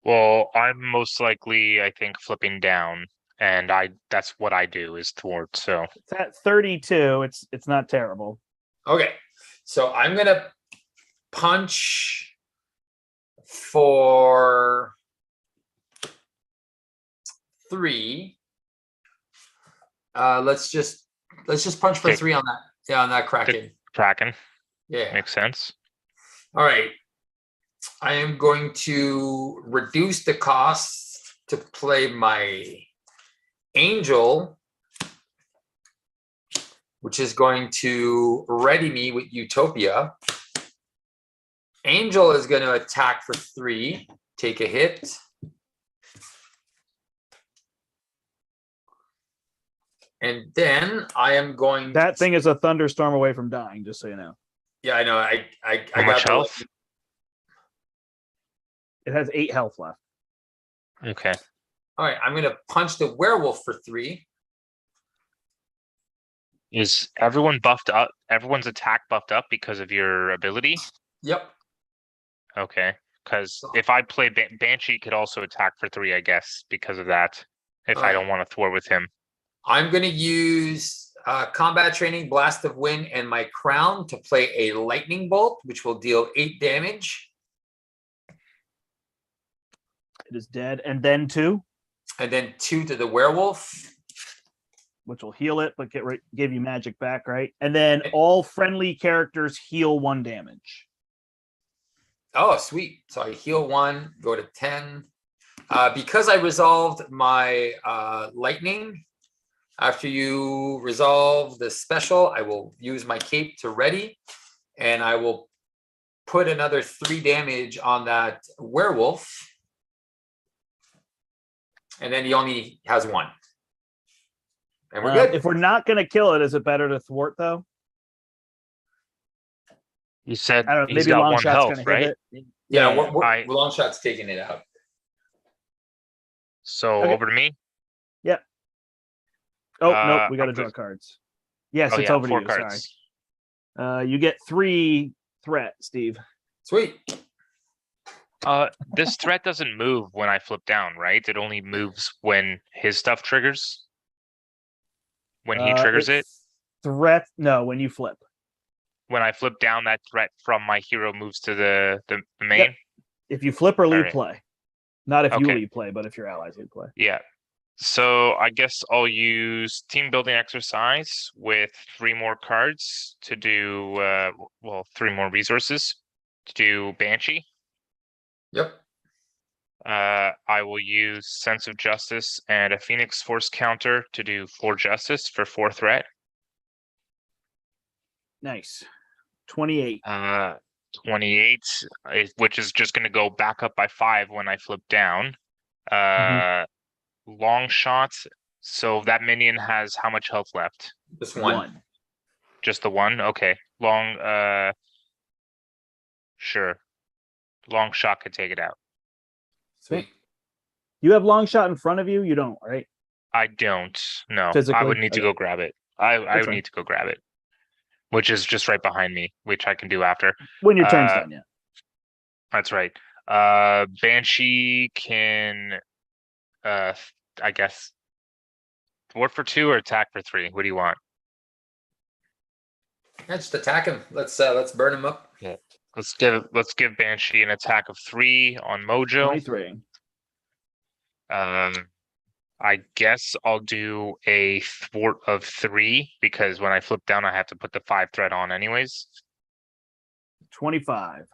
Well, I'm most likely, I think, flipping down and that's what I do is thwart. So it's at 32. It's not terrible. Okay, so I'm gonna punch for 3. Let's just punch for 3 on that. Yeah, on that Kraken. Kraken. Yeah, makes sense. All right, I am going to reduce the cost to play my Angel, which is going to ready me with Utopia. Angel is going to attack for 3, take a hit. And then I am going. That thing is a thunderstorm away from dying, just so you know. Yeah, I know. I How much health? It has 8 health left. Okay. All right, I'm going to punch the werewolf for 3. Is everyone buffed up? Everyone's attack buffed up because of your ability? Yep. Okay. Because if I play Banshee, could also attack for 3, I guess, because of that. If I don't want to thwart with him. I'm going to use combat training, blast of wind, and my crown to play a lightning bolt, which will deal 8 damage. It is dead, and then 2. And then 2 to the werewolf, which will heal it, but give you magic back, right? And then all friendly characters heal 1 damage. Oh, sweet! So I heal 1, go to 10. Because I resolved my lightning. After you resolve the special, I will use my cape to ready, and I will put another 3 damage on that werewolf. And then he only has 1. And we're good. If we're not going to kill it, is it better to thwart, though? You said I don't know, he's maybe got long 1 shot's health, gonna right? hit it. Yeah, long shot's taking it out. So Okay. over to me? Yep. Oh, nope, we got to draw cards. Yes, it's over to 4 you, cards. sorry. You get 3 threat, Steve. Sweet. This threat doesn't move when I flip down, right? It only moves when his stuff triggers? When he triggers it? Threat, no, when you flip. When I flip down, that threat from my hero moves to the main? Yep. If you flip or leave right. play. Not if you leave play, but if your allies leave play. Yeah. So I guess I'll use team building exercise with 3 more cards to do, 3 more resources to do Banshee. Yep. I will use sense of justice and a Phoenix Force counter to do 4 justice for 4 threat. Nice. 28. 28, which is just going to go back up by 5 when I flip down. Long shot. So that minion has how much health left? Just 1. Just the 1? Okay. Long, sure. Long shot could take it out. Sweet. You have long shot in front of you? You don't, right? I don't. No. Physically? I would need to go grab it. I would need to go grab it. Which is just right behind me, which I can do after. When your turn's done, yeah. That's right. Banshee can, I guess, thwart for 2 or attack for 3. What do you want? Yeah, just attack him. Let's burn him up. Yeah. Let's give Banshee an attack of 3 on Mojo. 23. I guess I'll do a thwart of 3 because when I flip down, I have to put the 5 threat on anyways. 25.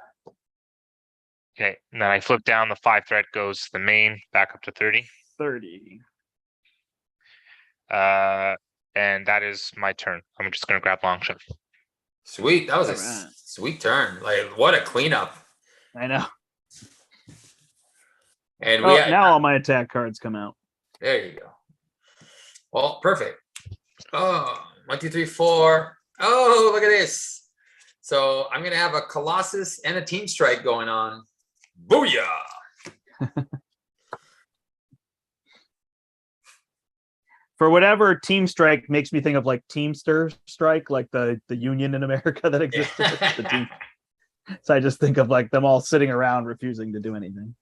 Okay, and then I flip down, the 5 threat goes to the main, back up to 30. 30. And that is my turn. I'm just gonna grab long shot. Sweet, that was a sweet turn. Like, what a cleanup. I know. And now all my attack cards come out. There you go. Well, perfect. Oh, 1, 2, 3, 4. Oh, look at this. So I'm gonna have a Colossus and a Team Strike going on. Booyah! For whatever, Team Strike makes me think of like Teamster Strike, like the union in America that existed. The team. So I just think of like them all sitting around refusing to do anything.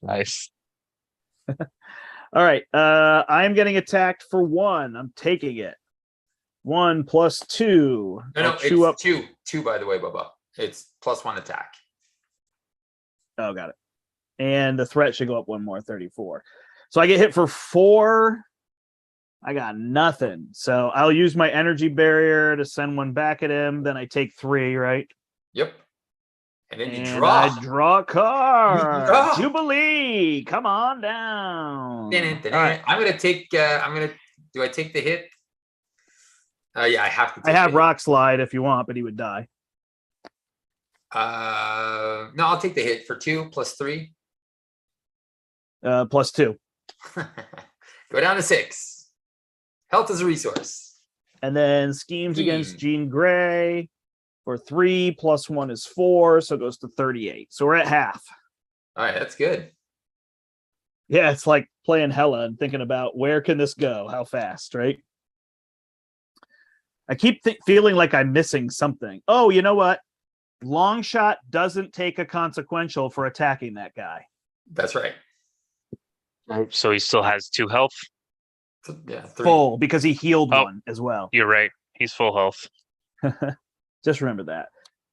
Nice. All right. I'm getting attacked for 1. I'm taking it. 1 plus 2. No, it's 2. 2, by the way, Bubba. It's +1 attack. Oh, got it. And the threat should go up 1 more, 34. So I get hit for 4. I got nothing. So I'll use my energy barrier to send 1 back at him. Then I take 3, right? Yep. And then you draw. I draw a card. Jubilee. Come on down. Right. I'm gonna take. Do I take the hit? Yeah, I have to. I have Rock Slide if you want, but he would die. No, I'll take the hit for 2 plus 3. Plus 2. Go down to 6. Health is a resource. And then schemes against Jean Grey for 3 plus 1 is 4, so it goes to 38. So we're at half. All right, that's good. Yeah, it's like playing Hella and thinking about where can this go? How fast, right? I keep feeling like I'm missing something. Oh, you know what? Long shot doesn't take a consequential for attacking that guy. That's right. So he still has 2 health? Yeah, 3. Full, because he healed 1 as well. You're right. He's full health. Just remember that.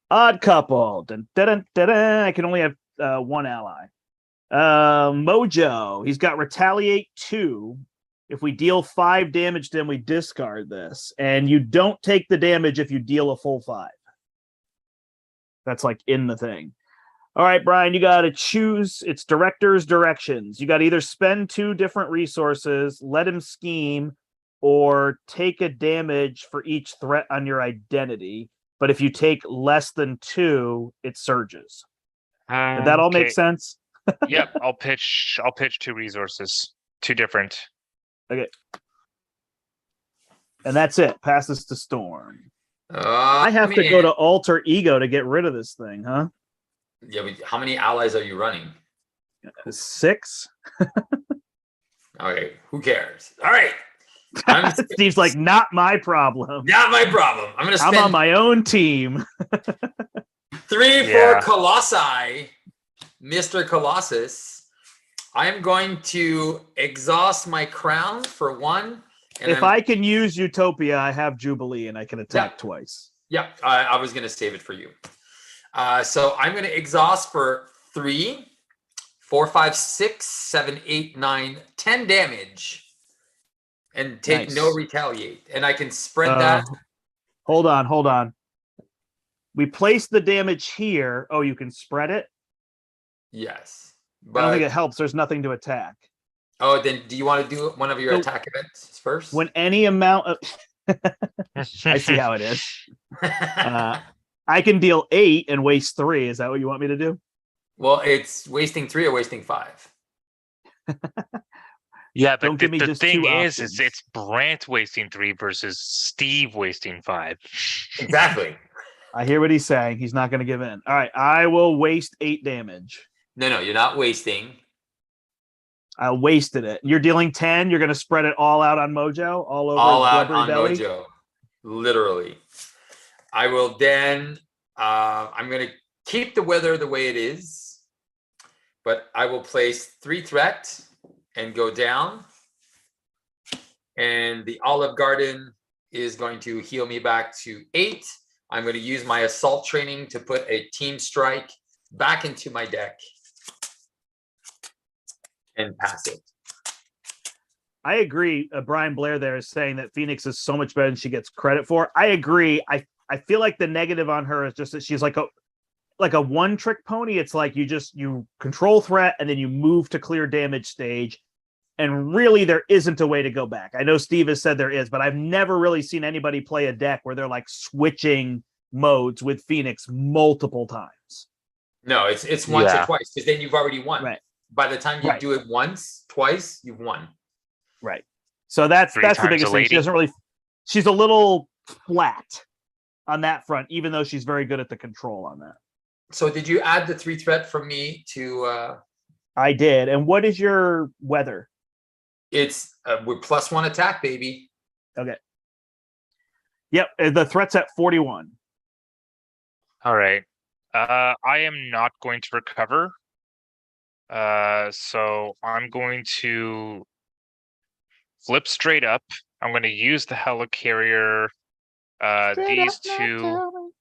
Odd couple. Dun, dun, dun, dun, dun. I can only have 1 ally. Mojo. He's got retaliate 2. If we deal 5 damage to him, we discard this. And you don't take the damage if you deal a full 5. That's like in the thing. All right, Brian, you got to choose. It's director's directions. You got to either spend 2 different resources, let him scheme, or take a damage for each threat on your identity. But if you take less than 2, it surges. Did that all make sense? Yep. I'll pitch 2 resources. 2 different. Okay. And that's it. Passes to Storm. I have to go to alter ego to get rid of this thing, huh? Yeah, but how many allies are you running? 6. Okay, who cares? All right. Steve's like, not my problem. Not my problem. I'm on my own team. 3 for Colossi, Mr. Colossus. I'm going to exhaust my crown for 1. And if I can use Utopia, I have Jubilee and I can attack twice. Yeah, I was going to save it for you. So I'm going to exhaust for 3, 4, 5, 6, 7, 8, 9, 10 damage. And take no retaliate. And I can spread that. Hold on. We place the damage here. Oh, you can spread it? Yes. But I don't think it helps. There's nothing to attack. Oh, then do you want to do one of your attack events first? When any amount of... I see how it is. I can deal 8 and waste 3. Is that what you want me to do? Well, it's wasting 3 or wasting 5. Yeah, but the thing is it's Brandt wasting 3 versus Steve wasting 5. Exactly. I hear what he's saying. He's not going to give in. All right, I will waste 8 damage. No, you're not wasting. I wasted it. You're dealing 10. You're going to spread it all out on Mojo, all out on belly? Mojo, literally. I will then. I'm going to keep the weather the way it is, but I will place 3 threat and go down. And the Olive Garden is going to heal me back to 8. I'm going to use my assault training to put a team strike back into my deck and pass it. I agree. Brian Blair there is saying that Phoenix is so much better than she gets credit for. I agree. I feel like the negative on her is just that she's like a one-trick pony. It's like you control threat and then you move to clear damage stage. And really, there isn't a way to go back. I know Steve has said there is, but I've never really seen anybody play a deck where they're like switching modes with Phoenix multiple times. No, it's once or twice, because then you've already won. Right. By the time you do it once, twice, you've won. Right. So that's the biggest thing. She doesn't really. She's a little flat on that front, even though she's very good at the control on that. So did you add the 3 threat from me to? I did. And what is your weather? It's with +1 attack, baby. Okay. Yep. The threat's at 41. All right. I am not going to recover. So I'm going to flip straight up. I'm going to use the helicarrier. These two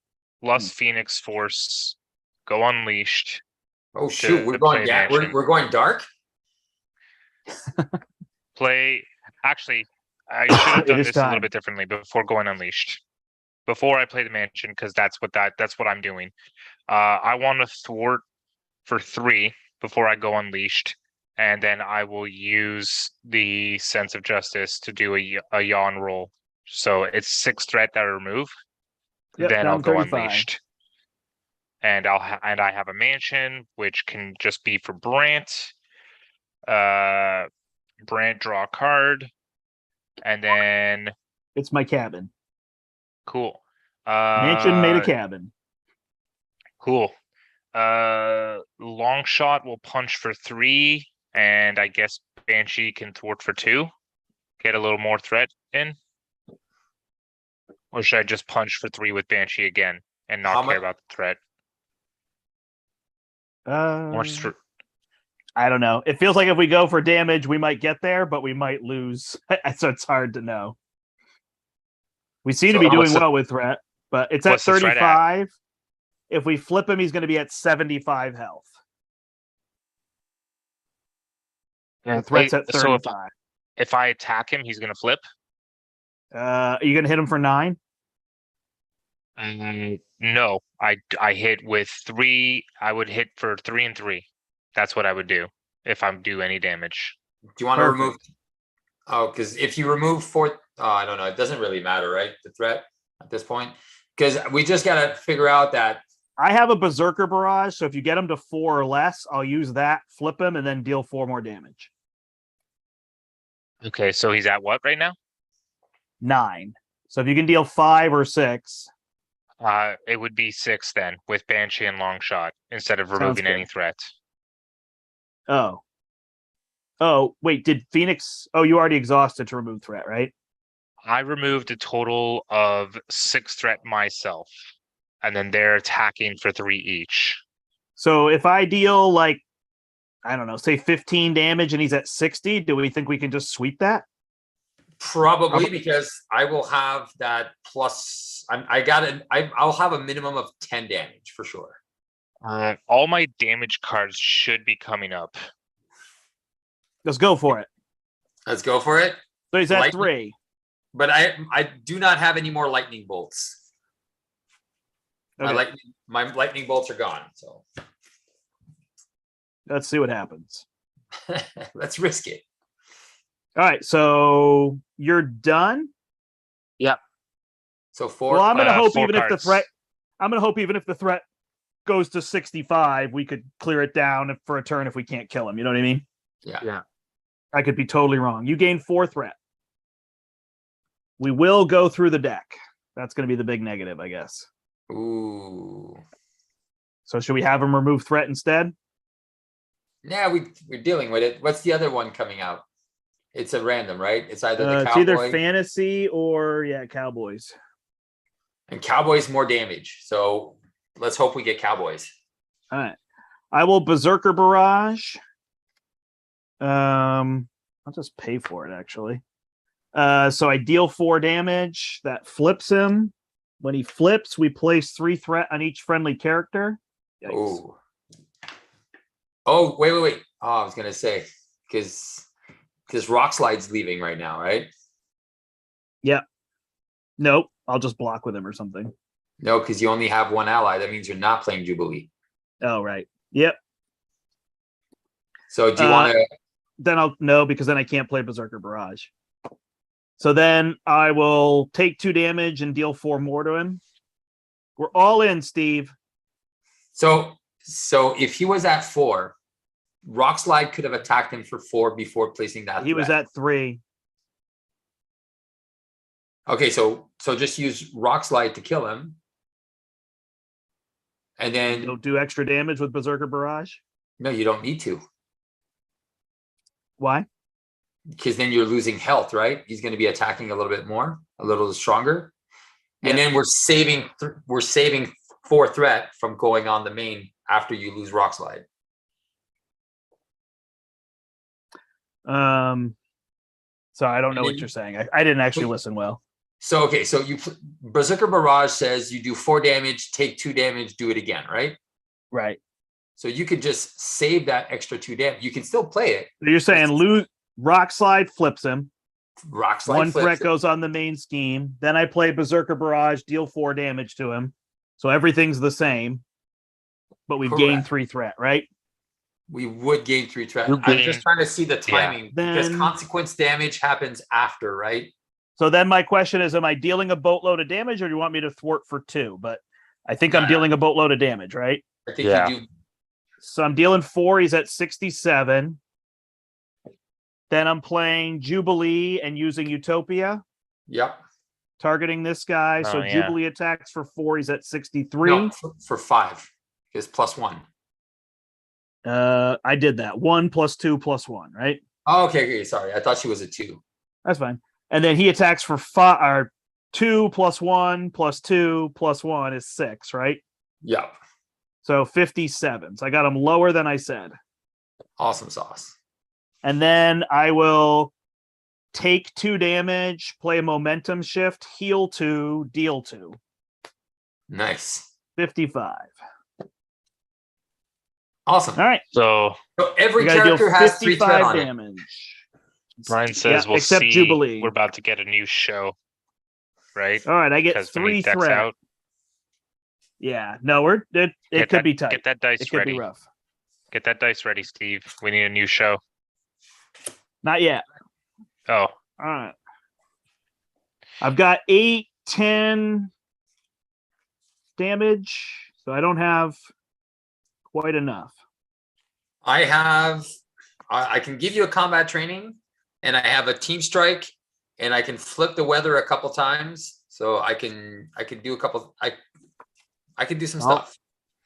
plus Phoenix Force go unleashed. Oh shoot, we're going we're going dark. Actually, I should have done this a little bit differently before going unleashed. Before I play the mansion, because that's what I'm doing. I want to thwart for 3 before I go unleashed, and then I will use the sense of justice to do a yawn roll. So it's 6 threat that I remove. Yep, then I'll go 35. unleashed. And I have a mansion, which can just be for Brandt. Brandt, draw a card, and then it's my cabin. Cool. Mansion made a cabin. Cool. Long shot will punch for 3, and I guess Banshee can thwart for 2. Get a little more threat in. Or should I just punch for 3 with Banshee again and not care about the threat? I don't know. It feels like if we go for damage, we might get there, but we might lose. So it's hard to know. We seem to be doing well with threat, but it's at 35. If we flip him, he's going to be at 75 health. And threat's at 35. So if I attack him, he's going to flip? Are you going to hit him for 9? No, I hit with 3. I would hit for 3 and 3. That's what I would do if I'm do any damage. Do you want to remove? Oh, because if you remove 4, I don't know. It doesn't really matter, right? The threat at this point, because we just got to figure out that I have a Berserker Barrage. So if you get him to 4 or less, I'll use that, flip him, and then deal 4 more damage. Okay, so he's at what right now? 9. So if you can deal 5 or 6. It would be 6 then with Banshee and Long Shot instead of removing any threat. Oh, wait, did Phoenix? Oh, you already exhausted to remove threat, right? I removed a total of 6 threat myself, and then they're attacking for 3 each. So if I deal like, I don't know, say 15 damage and he's at 60, do we think we can just sweep that? Probably, because I will have that plus. I'll have a minimum of 10 damage for sure. All my damage cards should be coming up. Let's go for it. Let's go for it. So he's at 3. But I do not have any more lightning bolts. Okay. My lightning bolts are gone. So let's see what happens. Let's risk it. All right, so you're done. Yep. So 4. Well, I'm gonna hope even cards. if the threat. I'm gonna hope even if the threat goes to 65, we could clear it down for a turn if we can't kill him. You know what I mean? Yeah. I could be totally wrong. You gain 4 threat. We will go through the deck. That's going to be the big negative, I guess. Ooh. So should we have him remove threat instead? Yeah, we're dealing with it. What's the other one coming out? It's a random, right? It's either the It's Cowboy. either fantasy or Cowboys. And Cowboys more damage. So let's hope we get Cowboys. All right. I will Berserker Barrage. I'll just pay for it actually. So I deal 4 damage. That flips him. When he flips, we place 3 threat on each friendly character. Yikes. Oh, wait. Oh, I was gonna say because Rock Slide's leaving right now, right? Yep. Nope. I'll just block with him or something. No, because you only have 1 ally. That means you're not playing Jubilee. Oh, right. Yep. So do you want to? Then I'll no, because then I can't play Berserker Barrage. So then I will take 2 damage and deal 4 more to him. We're all in, Steve. So if he was at 4, Rock Slide could have attacked him for 4 before placing that. He was at 3. Okay, so just use Rock Slide to kill him. And then you'll do extra damage with Berserker Barrage? No, you don't need to. Why? Because then you're losing health, right? He's going to be attacking a little bit more, a little stronger. And then we're saving 4 threat from going on the main after you lose Rock Slide. So I don't know what you're saying. I didn't actually listen well. So, okay. So Berserker Barrage says you do 4 damage, take 2 damage, do it again, right? Right. So you could just save that extra 2 damage. You can still play it. So you're saying Rock Slide flips him. Rock Slide One threat goes on the main scheme. Then I play Berserker Barrage, deal 4 damage to him. So everything's the same, but we've gained 3 threat, right? We would gain 3 threat. I'm just trying to see the timing because consequence damage happens after, right? So then my question is, am I dealing a boatload of damage or do you want me to thwart for 2? But I think I'm dealing a boatload of damage, right? I think you do. So I'm dealing 4. He's at 67. Then I'm playing Jubilee and using Utopia. Yep. Targeting this guy. So Jubilee attacks for 4. He's at 63. No, for 5. It's +1. I did that. 1 + 2 + 1, right? Oh, okay. Sorry. I thought she was a 2. That's fine. And then he attacks for 5 or 2 + 1 + 2 + 1 is 6, right? Yep. So 57. So I got him lower than I said. Awesome sauce. And then I will take 2 damage, play a momentum shift, heal 2, deal 2. Nice. 55. Awesome. All right. So every character has 3 threat on damage. Brian says we'll except see. Jubilee. We're about to get a new show, right? All right, I get 3 threat. Out. Yeah, no, it could be tight. Get that dice it could ready. Be rough. Get that dice ready, Steve. We need a new show. Not yet. Oh. All right. I've got 8, 10 damage, so I don't have quite enough. I can give you a combat training, and I have a team strike, and I can flip the weather a couple times. So I can do a couple. I can do some stuff.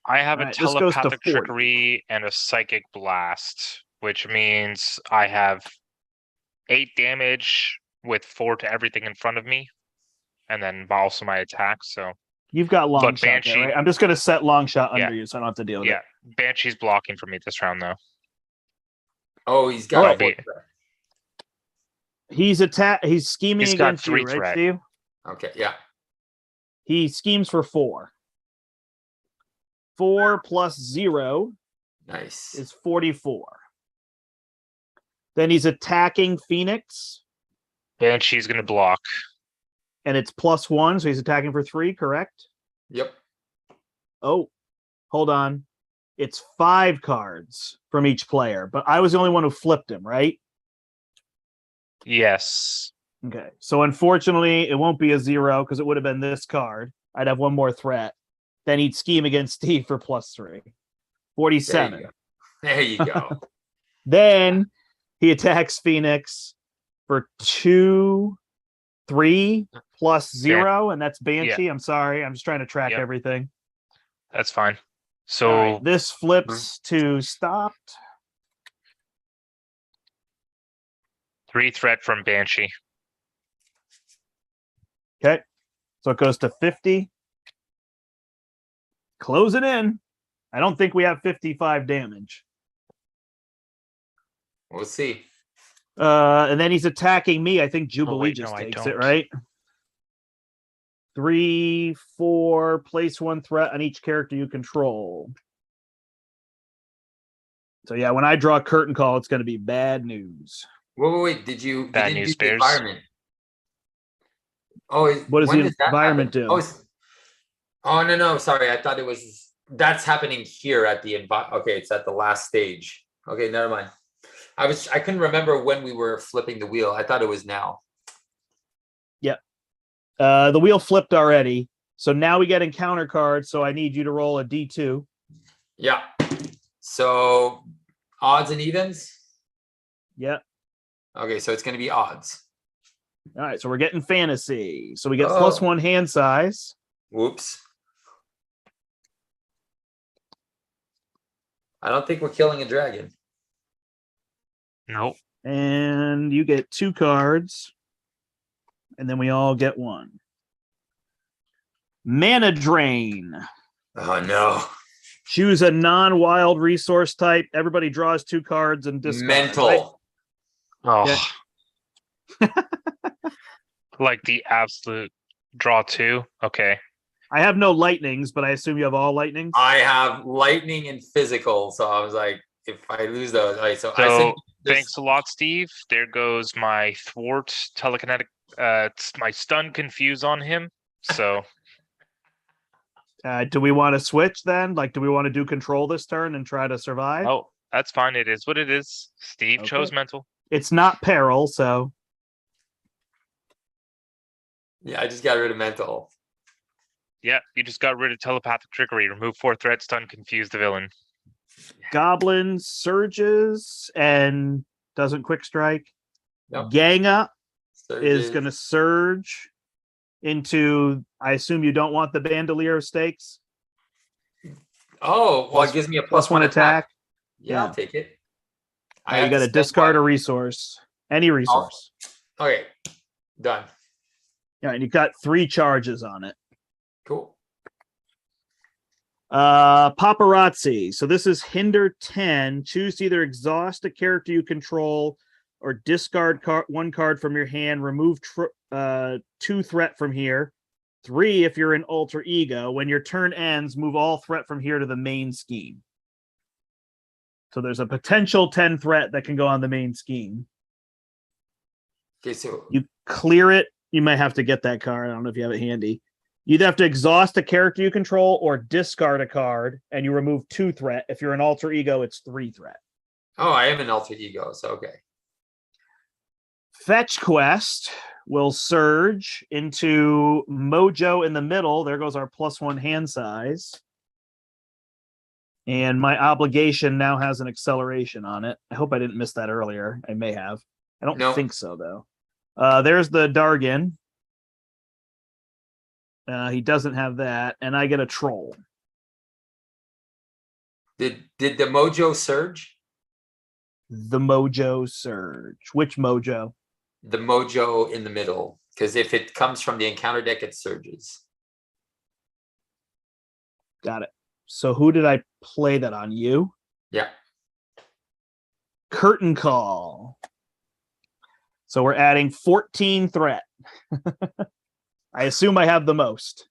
I have a telepathic trickery and a psychic blast, which means I have 8 damage with 4 to everything in front of me, and then also my attack. So you've got long shot, there, right? I'm just going to set long shot under you, so I don't have to deal with it. Yeah, Banshee's blocking for me this round, though. Oh, he's got. He's scheming against you, right, Steve? Okay, yeah. He schemes for 4. 4 + 0. Nice. Is 44. Then he's attacking Phoenix. Banshee's going to block. And it's +1, so he's attacking for 3, correct? Yep. Oh, hold on. It's 5 cards from each player, but I was the only one who flipped him, right? Yes. Okay. So unfortunately, it won't be a 0 because it would have been this card. I'd have one more threat. Then he'd scheme against Steve for + 3. 47. There you go. Then he attacks Phoenix for 2, 3 + 0, and that's Banshee. I'm sorry. I'm just trying to track everything. That's fine. So this flips to stopped. 3 threat from Banshee. Okay. So it goes to 50. Closing in. I don't think we have 55 damage. We'll see. And then he's attacking me. I think Jubilee takes it, right? 3, 4, place 1 threat on each character you control. So yeah, when I draw a curtain call, it's going to be bad news. Wait. Did you bad news do the environment? Oh, what does the environment do? Oh, no. Sorry. I thought that's happening here at the okay, it's at the last stage. Okay, never mind. I couldn't remember when we were flipping the wheel. I thought it was now. Yep. The wheel flipped already. So now we get encounter cards. So I need you to roll a D2. Yeah. So odds and evens? Yep. Okay, so it's going to be odds. All right, so we're getting fantasy. So we get +1 hand size. Whoops. I don't think we're killing a dragon. Nope. And you get 2 cards. And then we all get 1. Mana Drain. Oh, no. Choose a non-wild resource type. Everybody draws 2 cards and discard. Mental. Right? Oh. Okay. Like the absolute draw 2. Okay. I have no lightnings, but I assume you have all lightnings. I have lightning and physical, so I was like, if I lose those, I I think thanks a lot, Steve. There goes my thwart telekinetic. It's my stun confuse on him. So, do we want to switch then? Like, do we want to do control this turn and try to survive? oh, that's fine. It is what it is. Steve chose mental. It's not peril, so. Yeah, I just got rid of mental. Yeah, you just got rid of telepathic trickery. Remove 4 threats, stun, confuse the villain. Goblin surges and doesn't quick strike. Nope. Gang up Surges. is going to surge into. I assume you don't want the bandolier of stakes. Oh, well, it gives me a plus one attack. Yeah, I'll take it. You got to discard a resource, any resource. Okay, done. Yeah, and you got 3 charges on it. Cool. Paparazzi. So this is hinder 10. Choose to either exhaust a character you control or discard 1 card from your hand. Remove 2 threat from here. 3 if you're an alter ego. When your turn ends, move all threat from here to the main scheme. So there's a potential 10 threat that can go on the main scheme. Okay, so you clear it. You might have to get that card. I don't know if you have it handy. You'd have to exhaust a character you control or discard a card, and you remove 2 threat. If you're an alter ego, it's 3 threat. Oh, I am an alter ego, so okay. Fetch quest will surge into Mojo in the middle. There goes our +1 hand size. And my obligation now has an acceleration on it. I hope I didn't miss that earlier. I may have. I don't think so, though. There's the Dargan. He doesn't have that, and I get a troll. Did the Mojo surge? The Mojo surge. Which Mojo? The Mojo in the middle, because if it comes from the encounter deck, it surges. Got it. So who did I play that on? You? Yeah. Curtain call. So we're adding 14 threat. I assume I have the most.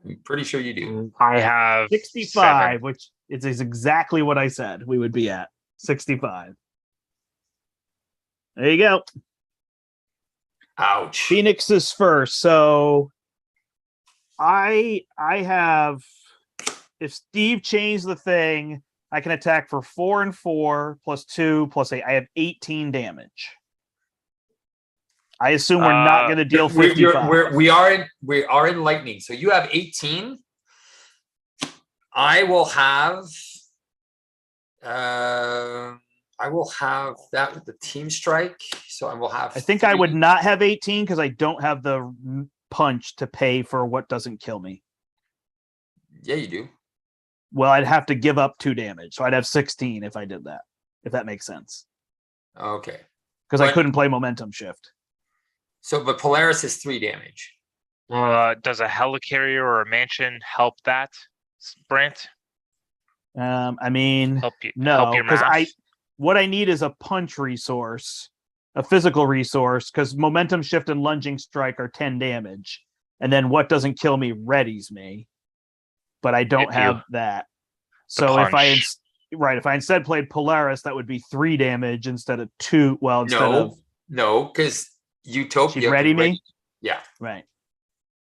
I'm pretty sure you do. I have 65, 7. which is exactly what I said we would be at. 65. There you go. Ouch. Phoenix is first. So I have, if Steve changed the thing, I can attack for 4 and 4 plus 2 plus 8. I have 18 damage. I assume we're not going to deal 55. We are in lightning. So you have 18. I will have that with the team strike. So I will have. I think 3. I would not have 18 because I don't have the punch to pay for what doesn't kill me. Yeah, you do. Well, I'd have to give up 2 damage, so I'd have 16 if I did that. If that makes sense. Okay. Because I couldn't play momentum shift. So, but Polaris is 3 damage. Does a helicarrier or a mansion help that, Brandt? I mean, no, because what I need is a punch resource, a physical resource, because momentum shift and lunging strike are 10 damage, and then what doesn't kill me readies me, but I don't have that. So if I instead played Polaris, that would be 3 damage instead of 2. Well, no, because Utopia. She'd ready me? Yeah. Right.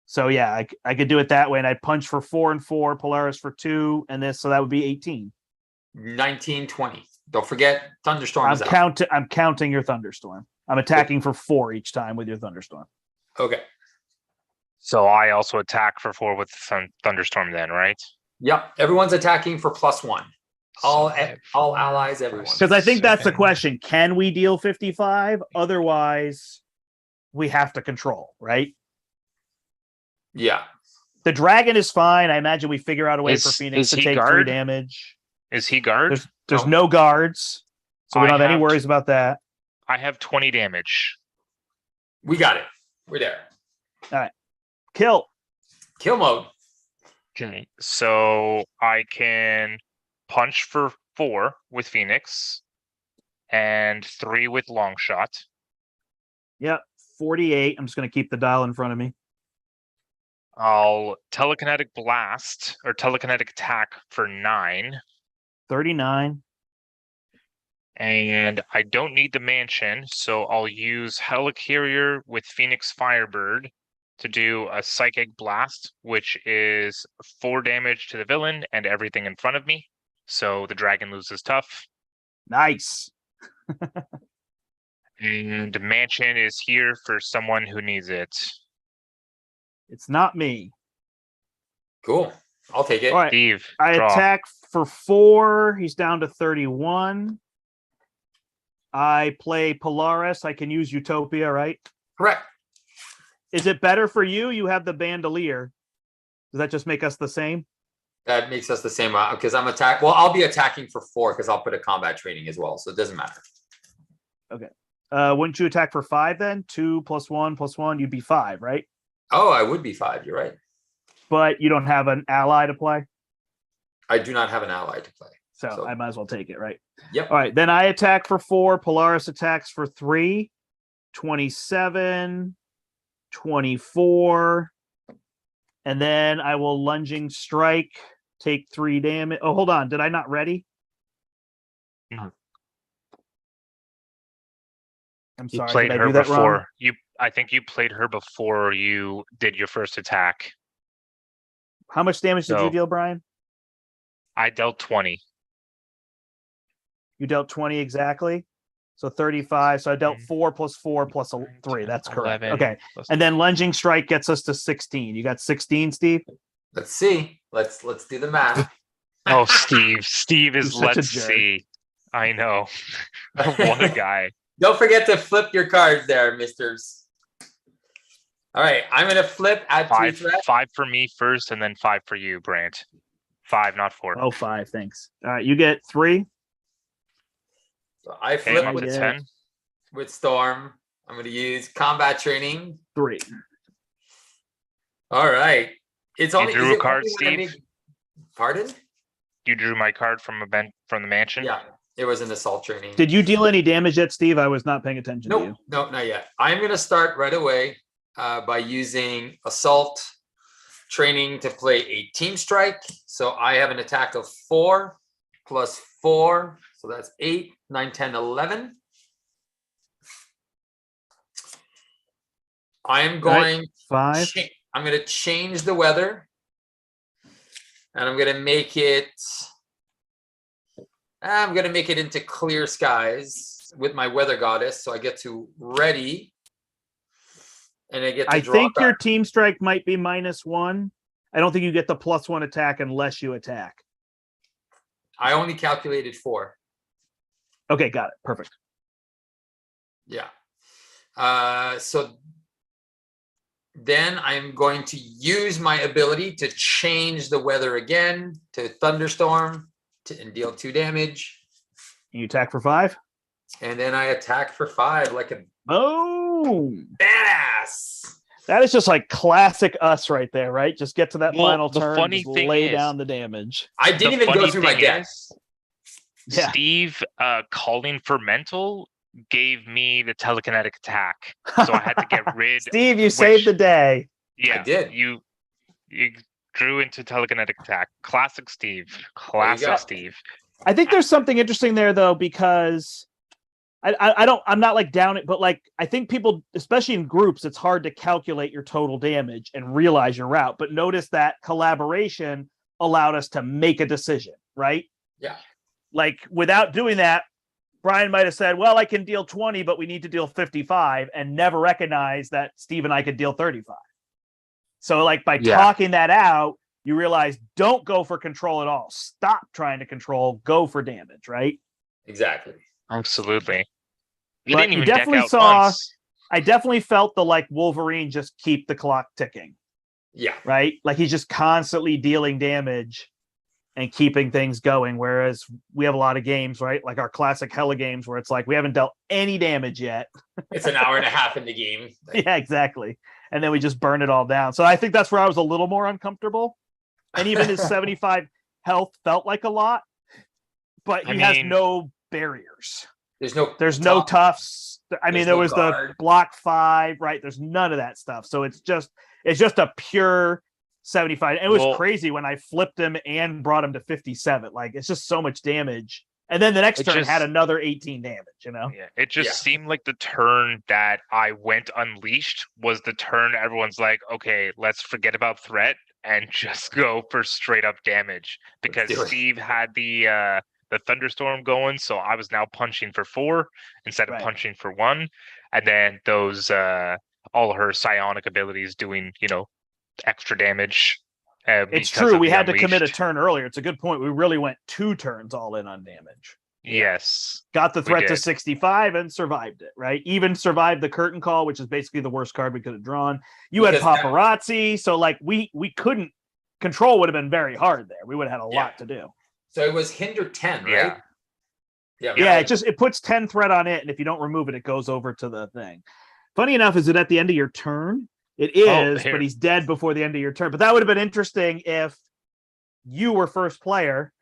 So yeah, I could do it that way, and I'd punch for 4 and 4, Polaris for 2, and this, so that would be 18. 19, 20. Don't forget Thunderstorm. I'm counting your Thunderstorm. I'm attacking for 4 each time with your Thunderstorm. Okay. So I also attack for 4 with Thunderstorm then, right? Yep. Everyone's attacking for +1. All allies, everyone. Because I think that's the question. Can we deal 55? Otherwise, we have to control, right? Yeah. The dragon is fine. I imagine we figure out a way for Phoenix to take 3 damage. Is he guard? There's no guards, so we don't have any worries about that. I have 20 damage. We got it. We're there. All right. Kill mode. Okay. So I can punch for 4 with Phoenix and 3 with long shot. Yep. 48. I'm just going to keep the dial in front of me. I'll telekinetic blast or telekinetic attack for 9. 39. And I don't need the mansion, so I'll use Helicarrier with Phoenix Firebird to do a psychic blast, which is 4 damage to the villain and everything in front of me. So the dragon loses tough. Nice. And the mansion is here for someone who needs it. It's not me. Cool. I'll take it. All right. Steve, I draw. attack for 4. He's down to 31. I play Polaris. I can use Utopia, right? Correct. Is it better for you? You have the bandolier. Does that just make us the same? That makes us the same because I'm attack. Well, I'll be attacking for 4 because I'll put a combat training as well, so it doesn't matter. Okay. Wouldn't you attack for 5 then? 2 + 1 + 1. You'd be 5, right? Oh, I would be 5. You're right. But you don't have an ally to play. I do not have an ally to play. So I might as well take it, right? Yep. All right. Then I attack for 4. Polaris attacks for 3. 27. 24. And then I will lunging strike, take 3 damage. Oh, hold on. Did I not ready? No. I'm You sorry. played Did I her do that before. wrong? I think you played her before you did your first attack. How much damage did you So- deal, Brian? I dealt 20. You dealt 20 exactly. So 35. So I dealt 4 + 4 + 3. That's correct. 11 Okay. plus- And then lunging strike gets us to 16. You got 16, Steve? Let's see. Let's do the math. Oh, Steve. Steve is You're such a let's jerk. see. I know. What a guy. Don't forget to flip your cards there, misters. All right, I'm gonna flip at 3 threat. 5 for me first, and then 5 for you, Brandt. 5, not 4. Oh, 5. Thanks. All right. You get 3. So I Okay, flip I'm up to Yeah. 10. with Storm. I'm gonna use combat training. 3. All right. It's only drew is a it card, only when I Steve? Pardon? You drew my card from the mansion. Yeah, it was an assault training. Did you deal any damage yet, Steve? I was not paying attention to you. Nope, not yet. I'm gonna start right away by using assault training to play a team strike. So I have an attack of 4 + 4. So that's 8, 9, 10, 11. I am going 5. I'm going to change the weather and I'm going to make it into clear skies with my weather goddess. So I get to ready and I get to I draw think a your card. team strike might be -1. I don't think you get the +1 attack unless you attack. I only calculated 4. Okay, got it. Perfect. Yeah. So then I'm going to use my ability to change the weather again to thunderstorm and deal 2 damage. You attack for 5. And then I attack for 5 like a Boom. badass. That is just like classic us right there, right? Just get to that Well, final the turn, funny just thing lay is- down the damage. I didn't even go through my deck. Yeah. Steve calling for mental gave me the telekinetic attack. So I had to get rid. Steve, you saved the day. Yeah, did. You drew into telekinetic attack. Classic Steve. go. Classic Steve. I think there's something interesting there though, because I'm not like down it, but like I think people, especially in groups, it's hard to calculate your total damage and realize your route. But notice that collaboration allowed us to make a decision, right? Yeah. Like without doing that, Brian might have said, well, I can deal 20, but we need to deal 55, and never recognize that Steve and I could deal 35. So like by talking that out, you realize don't go for control at all. Stop trying to control, go for damage, right? Exactly. Absolutely. You But didn't you even deck definitely out saw- once. I definitely felt the like Wolverine just keep the clock ticking, Yeah. right? Like he's just constantly dealing damage and keeping things going. Whereas we have a lot of games, right? Like our classic Hella games where it's like we haven't dealt any damage yet. It's an hour and a half in the game. Yeah, exactly. And then we just burn it all down. So I think that's where I was a little more uncomfortable. And even his 75 health felt like a lot, but he has mean- no barriers. There's no toughs. I mean, there was guard. the block 5, right? There's none of that stuff. So it's just a pure 75. It was crazy when I flipped him and brought him to 57. Like, it's just so much damage. And then the next turn had another 18 damage, Yeah, it just seemed like the turn that I went unleashed was the turn everyone's like, okay, let's forget about threat and just go for straight up damage, because Steve had the thunderstorm going, so I was now punching for 4 instead of punching for 1, and then those all her psionic abilities doing extra damage. It's true. We had to commit a turn earlier. It's a good point. We really went 2 turns all in on damage. Yes. Got the threat to 65 and survived it, right? Even survived the curtain call, which is basically the worst card we could have drawn. You had paparazzi, so like we couldn't control, would have been very hard there. We would have had a lot to do. So it was hinder 10, right? Yeah. It puts 10 threat on it, and if you don't remove it, it goes over to the thing. Funny enough, is it at the end of your turn? It is, but he's dead before the end of your turn. But that would have been interesting if you were first player.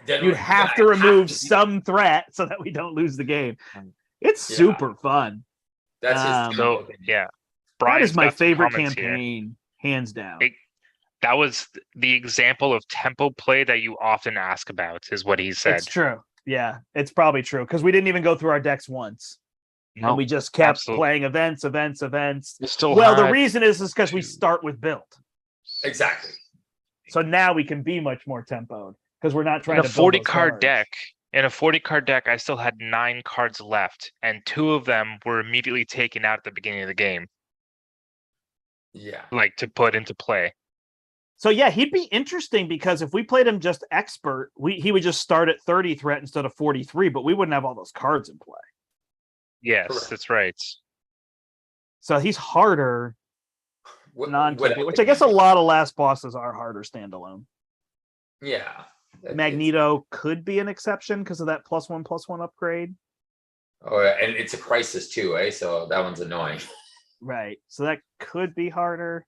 Then you'd have to remove some threat so that we don't lose the game. It's super fun. That's his that is my favorite campaign, hands down. That was the example of tempo play that you often ask about, is what he said. It's true. Yeah, it's probably true, because we didn't even go through our decks once. No, and we just kept playing events. The reason is because we start with build. Exactly. So now we can be much more tempoed, because we're not trying to build 40-card deck. In a 40-card deck, I still had 9 cards left, and 2 of them were immediately taken out at the beginning of the game. Yeah. Like, to put into play. So yeah, he'd be interesting, because if we played him just expert, he would just start at 30 threat instead of 43, but we wouldn't have all those cards in play. Yes, correct. That's right. So he's harder non-TP, which I guess a lot of last bosses are harder standalone. Yeah. Magneto could be an exception because of that +1/+1 upgrade. Oh, and it's a crisis too, eh? So that one's annoying. Right. So that could be harder.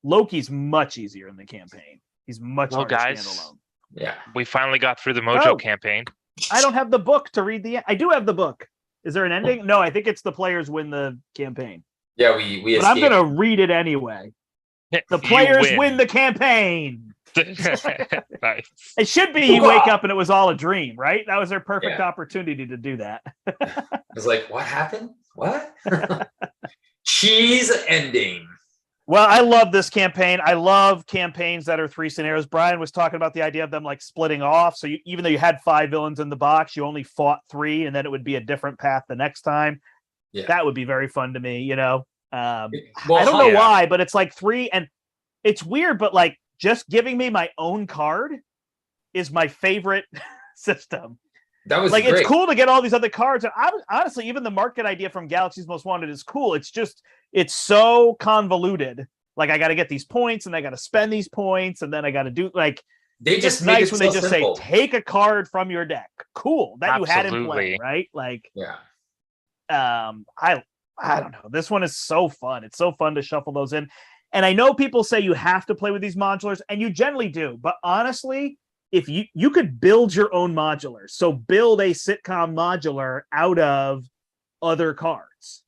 Loki's much easier in the campaign. He's much harder standalone. Yeah. We finally got through the Mojo campaign. I don't have the book to read the. I do have the book. Is there an ending? No, I think it's the players win the campaign. Yeah, we. But I'm gonna read it anyway. The players win the campaign. Nice. It should be you wake up and it was all a dream, right? That was their perfect opportunity to do that. I was like, what happened? What? Cheese ending. Well, I love this campaign. I love campaigns that are 3 scenarios. Brian was talking about the idea of them like splitting off. So even though you had 5 villains in the box, you only fought 3, and then it would be a different path the next time. Yeah. That would be very fun to me, I don't know why, but it's like 3, and it's weird, but like just giving me my own card is my favorite system. That was like great. It's cool to get all these other cards. And honestly, even the market idea from Galaxy's Most Wanted is cool. It's so convoluted. Like, I got to get these points, and I got to spend these points, and then I got to do like. They just it's nice when they just simple. Say, take a card from your deck. Cool, that you had in play, right? Like, I don't know. This one is so fun. It's so fun to shuffle those in. And I know people say you have to play with these modulars, and you generally do. But honestly, if you could build your own modulars, so build a sitcom modular out of other cards.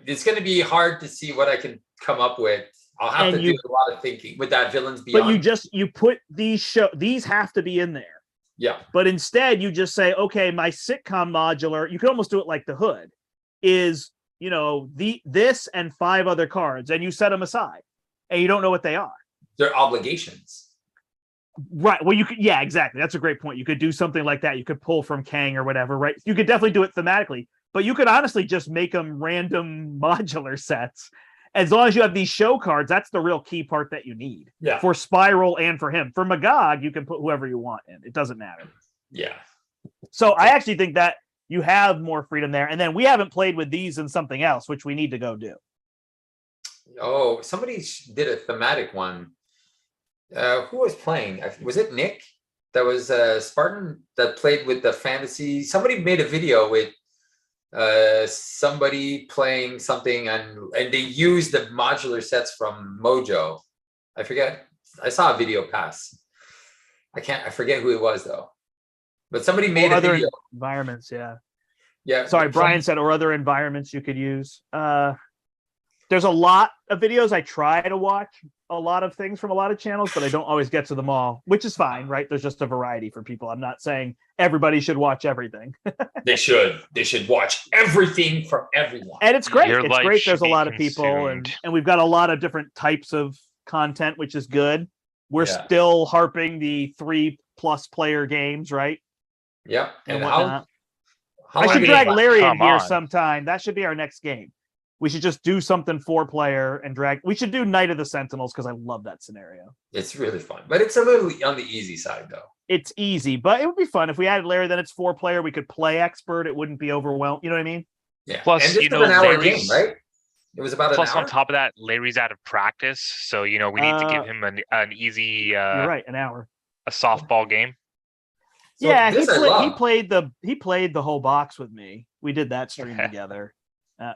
It's going to be hard to see what I can come up with. I'll have to do a lot of thinking with that Villains Beyond. But you put these have to be in there. Yeah. But instead, you just say, okay, my sitcom modular. You can almost do it like the Hood is, this and 5 other cards, and you set them aside, and you don't know what they are. They're obligations. Right. Well, you could, yeah, exactly. That's a great point. You could do something like that. You could pull from Kang or whatever, right? You could definitely do it thematically, but you could honestly just make them random modular sets. As long as you have these show cards, that's the real key part that you need. Yeah. For Spiral and for him. For Magog, you can put whoever you want in. It doesn't matter. Yeah. So I actually think that you have more freedom there. And then we haven't played with these and something else, which we need to go do. Oh, somebody did a thematic one. Who was playing? Was it Nick? That was Spartan that played with the fantasy. Somebody made a video with somebody playing something, and they used the modular sets from Mojo. I forget. I saw a video pass. I forget who it was though. But somebody made a video. Environments, yeah. Yeah. Sorry, Brian said, or other environments you could use. There's a lot of videos. I try to watch a lot of things from a lot of channels, but I don't always get to them all, which is fine, right? There's just a variety for people. I'm not saying everybody should watch everything. They should. They should watch everything from everyone. And it's great. Your It's life great. should There's a be lot of people, and consumed. we've got a lot of different types of content, which is good. We're Yeah. still harping the 3+ player games, right? Yep. And how whatnot. I I should drag Larry in Come here on. sometime. That should be our next game. We should just do something 4-player and drag. We should do Night of the Sentinels because I love that scenario. It's really fun, but it's a little on the easy side, though. It's easy, but it would be fun if we added Larry. Then it's 4-player. We could play expert. It wouldn't be overwhelmed. You know what I mean? Yeah. Plus, and this you was know, an hour Larry's- game, right? It was about an Plus, hour. on top of that, Larry's out of practice, so we need to give him an easy, You're right, an hour. a softball game. So Yeah, this I he love. played the whole box with me. We did that stream together.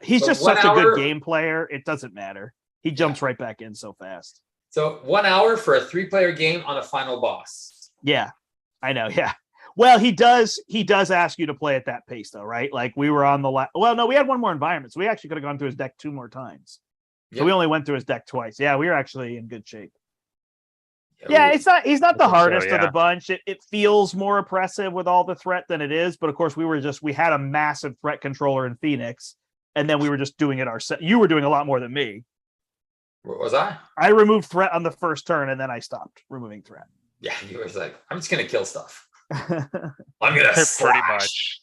He's So just 1 such a hour- good game player. It doesn't matter. He jumps right back in so fast. So 1 hour for a 3-player game on a final boss. Yeah, I know. Yeah. Well, he does ask you to play at that pace, though, right? Like we were on the well, no, we had one more environment, so we actually could have gone through his deck 2 more times. So Yep. we only went through his deck twice. Yeah, we were actually in good shape. Yeah, he's not the think so, hardest of yeah. the bunch. It feels more oppressive with all the threat than it is, but of course we had a massive threat controller in Phoenix, and then we were just doing it ourselves. You were doing a lot more than me. What was I? I removed threat on the first turn, and then I stopped removing threat. Yeah, he was like, I'm just gonna kill stuff. Very I'm gonna Pretty slash.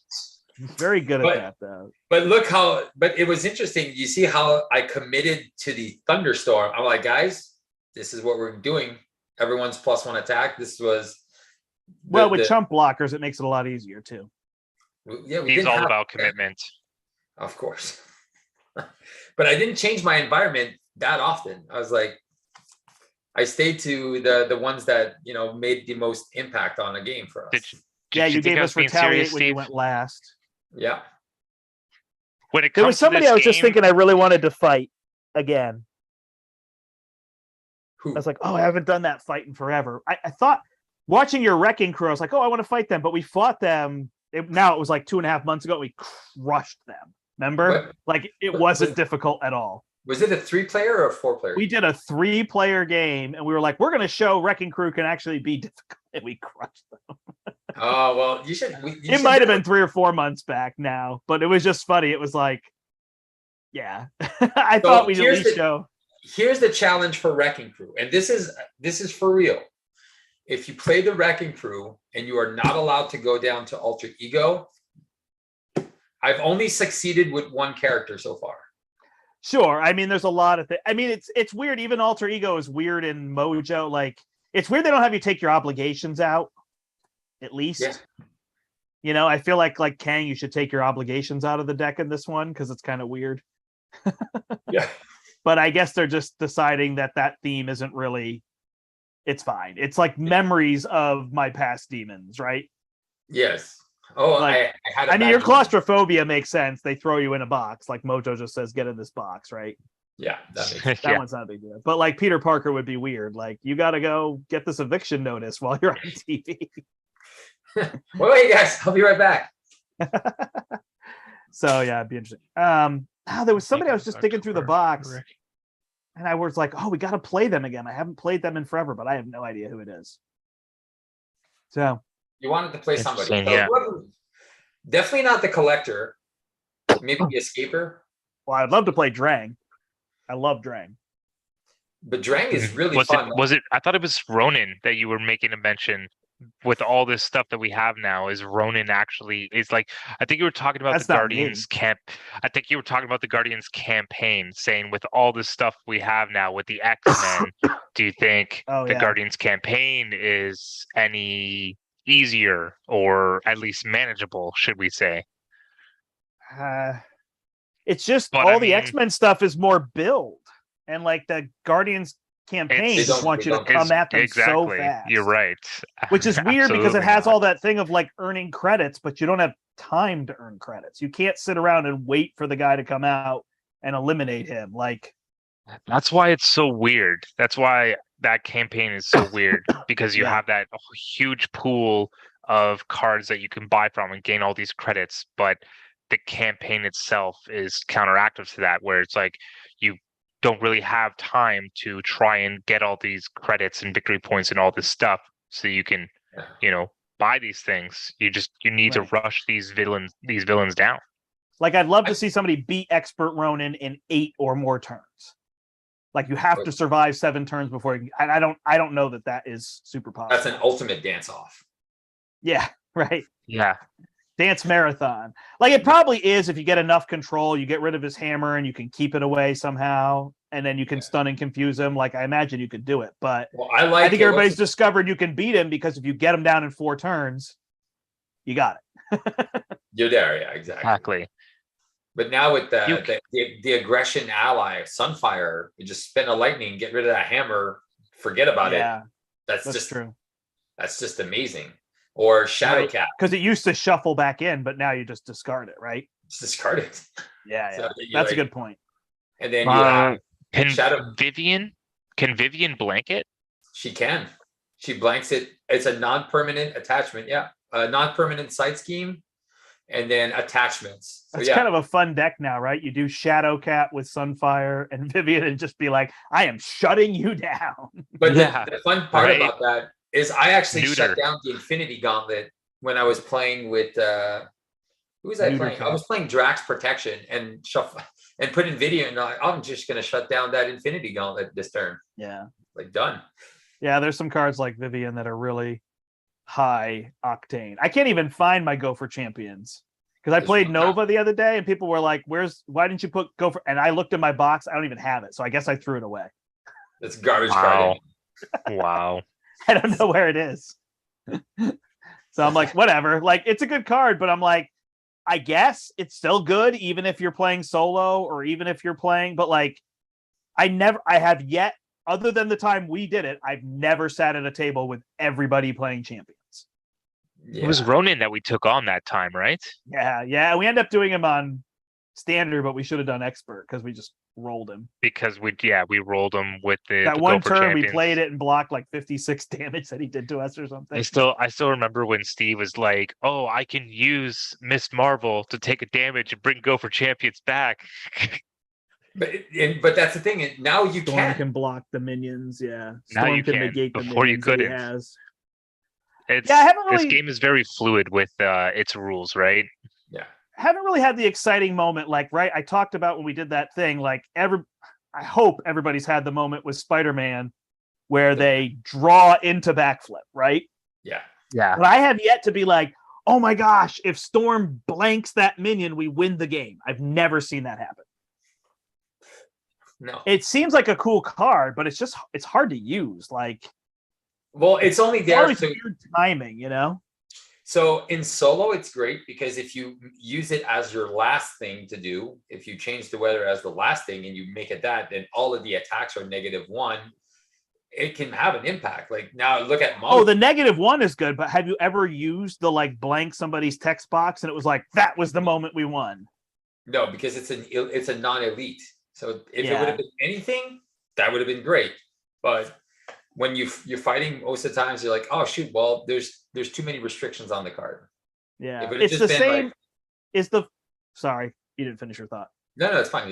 much. Good But- at that, though. But look how. But it was interesting. You see how I committed to the thunderstorm. I'm like, guys, this is what we're doing. Everyone's +1 attack. This was. Well, with chump blockers, it makes it a lot easier too. Yeah, we He's didn't all have- about commitment. Of course. But I didn't change my environment that often. I was like, I stayed to the ones that made the most impact on a game for us. Yeah, you think gave I us was being retaliate serious, when you Steve? went last. Yeah. When it There comes was somebody to this I was just game, thinking I really wanted to fight again. Who? I was like, oh, I haven't done that fight in forever. I thought watching your wrecking crew, I was like, oh, I want to fight them, but we fought them. Now it was like 2.5 months ago. We crushed them. Remember? Like it wasn't difficult at all. Was it a 3-player or a 4-player? We did a 3-player game, and we were like, we're going to show wrecking crew can actually be difficult, and we crushed them. Oh well, you should. It might have been 3 or 4 months back now, but it was just funny. It was like, yeah, I thought we'd at least show. Here's the challenge for Wrecking Crew, and this is for real. If you play the Wrecking Crew and you are not allowed to go down to Alter Ego, I've only succeeded with 1 character so far. Sure, I mean, there's a lot of things. I mean, it's weird. Even Alter Ego is weird in Mojo. Like, it's weird they don't have you take your obligations out. At least, Yeah. I feel like Kang, you should take your obligations out of the deck in this one because it's kind of weird. Yeah. But I guess they're just deciding that theme isn't really. It's fine. It's like memories of my past demons, right? Yes. Oh, Like, I had. I mean, your claustrophobia makes sense. They throw you in a box, like Mojo just says, "Get in this box," right? Yeah, that makes That one's not a big deal. But like Peter Parker would be weird. Like you got to go get this eviction notice while you're on TV. Wait, guys, I'll be right back. So yeah, it'd be interesting. There was somebody I was just digging through the box, and I was like, "Oh, we got to play them again." I haven't played them in forever, but I have no idea who it is. So You wanted to play somebody. Interesting, yeah. Definitely not the collector. Maybe the escaper. well, I'd love to play Drang. I love Drang. But Drang is really was fun. it? I thought it was Ronin that you were making a mention. With all this stuff that we have now, is Ronin actually is like? I think you were talking about That's the not Guardians camp. I think you were talking about the Guardians campaign, saying with all this stuff we have now with the X-Men, do you think the Guardians campaign is any easier or at least manageable? Should we say? It's just But, all I the mean- X-Men stuff is more build, and like the Guardians campaign It's- just want you to come at them so fast. You're right. Which is weird because it Absolutely has not. all that thing of like earning credits, but you don't have time to earn credits. You can't sit around and wait for the guy to come out and eliminate him. Like That's why it's so weird. That's why that campaign is so weird because you have that huge pool of cards that you can buy from and gain all these credits, but the campaign itself is counteractive to that, where it's like you don't really have time to try and get all these credits and victory points and all this stuff so you can, buy these things. You need to rush these villains down. Like, I'd love to see somebody beat Expert Ronin in 8 or more turns. Like, you have to survive 7 turns before you can, I don't know that is super possible. That's an ultimate dance off. Yeah, right. Yeah. Dance marathon. Like, it probably is if you get enough control, you get rid of his hammer and you can keep it away somehow, and then you can stun and confuse him. Like, I imagine you could do it, but I think everybody's discovered you can beat him because if you get him down in 4 turns, you got it. You're there, yeah, exactly. But now with the aggression ally, Sunfire, you just spin a lightning, get rid of that hammer, forget about it. That's just true. That's just amazing. Or Shadowcat. Because it used to shuffle back in, but now you just discard it, right? Just discard it. Yeah, so that's a good point. And then you have Vivian blank it? She can. She blanks it. It's a non-permanent attachment. Yeah. A non-permanent side scheme. And then attachments. That's kind of a fun deck now, right? You do Shadowcat with Sunfire and Vivian and just be like, I am shutting you down. But the fun part about that is I actually shut down the Infinity Gauntlet when I was playing with who was I playing? I was playing Drax Protection and shuffle and put in video, and I'm just gonna shut down that Infinity Gauntlet this turn. Yeah. Like done. Yeah, there's some cards like Vivian that are really high octane. I can't even find my Gopher champions because I played Nova the other day and people were like, why didn't you put Gopher? And I looked in my box, I don't even have it. So I guess I threw it away. It's garbage card. Wow. I don't know where it is. So I'm like, whatever. Like, it's a good card, but I'm like, I guess it's still good, even if you're playing solo or even if you're playing, but like, I have yet, other than the time we did it, I've never sat at a table with everybody playing champions. Yeah. It was Ronin that we took on that time, right? Yeah. We ended up doing him on standard, but we should have done expert because we just rolled him. Because we rolled him with that one turn champions. We played it and blocked like 56 damage that he did to us or something. I still remember when Steve was like, "Oh, I can use Miss Marvel to take a damage and bring Gopher champions back." But that's the thing. Now you Storm can block the minions. Yeah, Storm now you can negate before you couldn't. This game is very fluid with its rules, right? Yeah. Haven't really had the exciting moment, like, right? I talked about when we did that thing, like I hope everybody's had the moment with Spider-Man where they draw into backflip, right? Yeah. But I have yet to be like, oh my gosh, if Storm blanks that minion, we win the game. I've never seen that happen. No. It seems like a cool card, but it's hard to use. Like, well, it's only there to weird timing, you know? So in solo, it's great because if you use it as your last thing to do, if you change the weather as the last thing and you make it that, then all of the attacks are -1. It can have an impact. Like now look at Mojo. Oh, the -1 is good, but have you ever used the like blank somebody's text box and it was like, that was the moment we won? No, because it's a non-elite. So if it would have been anything, that would have been great. But when you're fighting, most of the times you're like, oh shoot, well, there's too many restrictions on the card. Yeah, it's the same. Like, sorry, you didn't finish your thought. No, it's fine.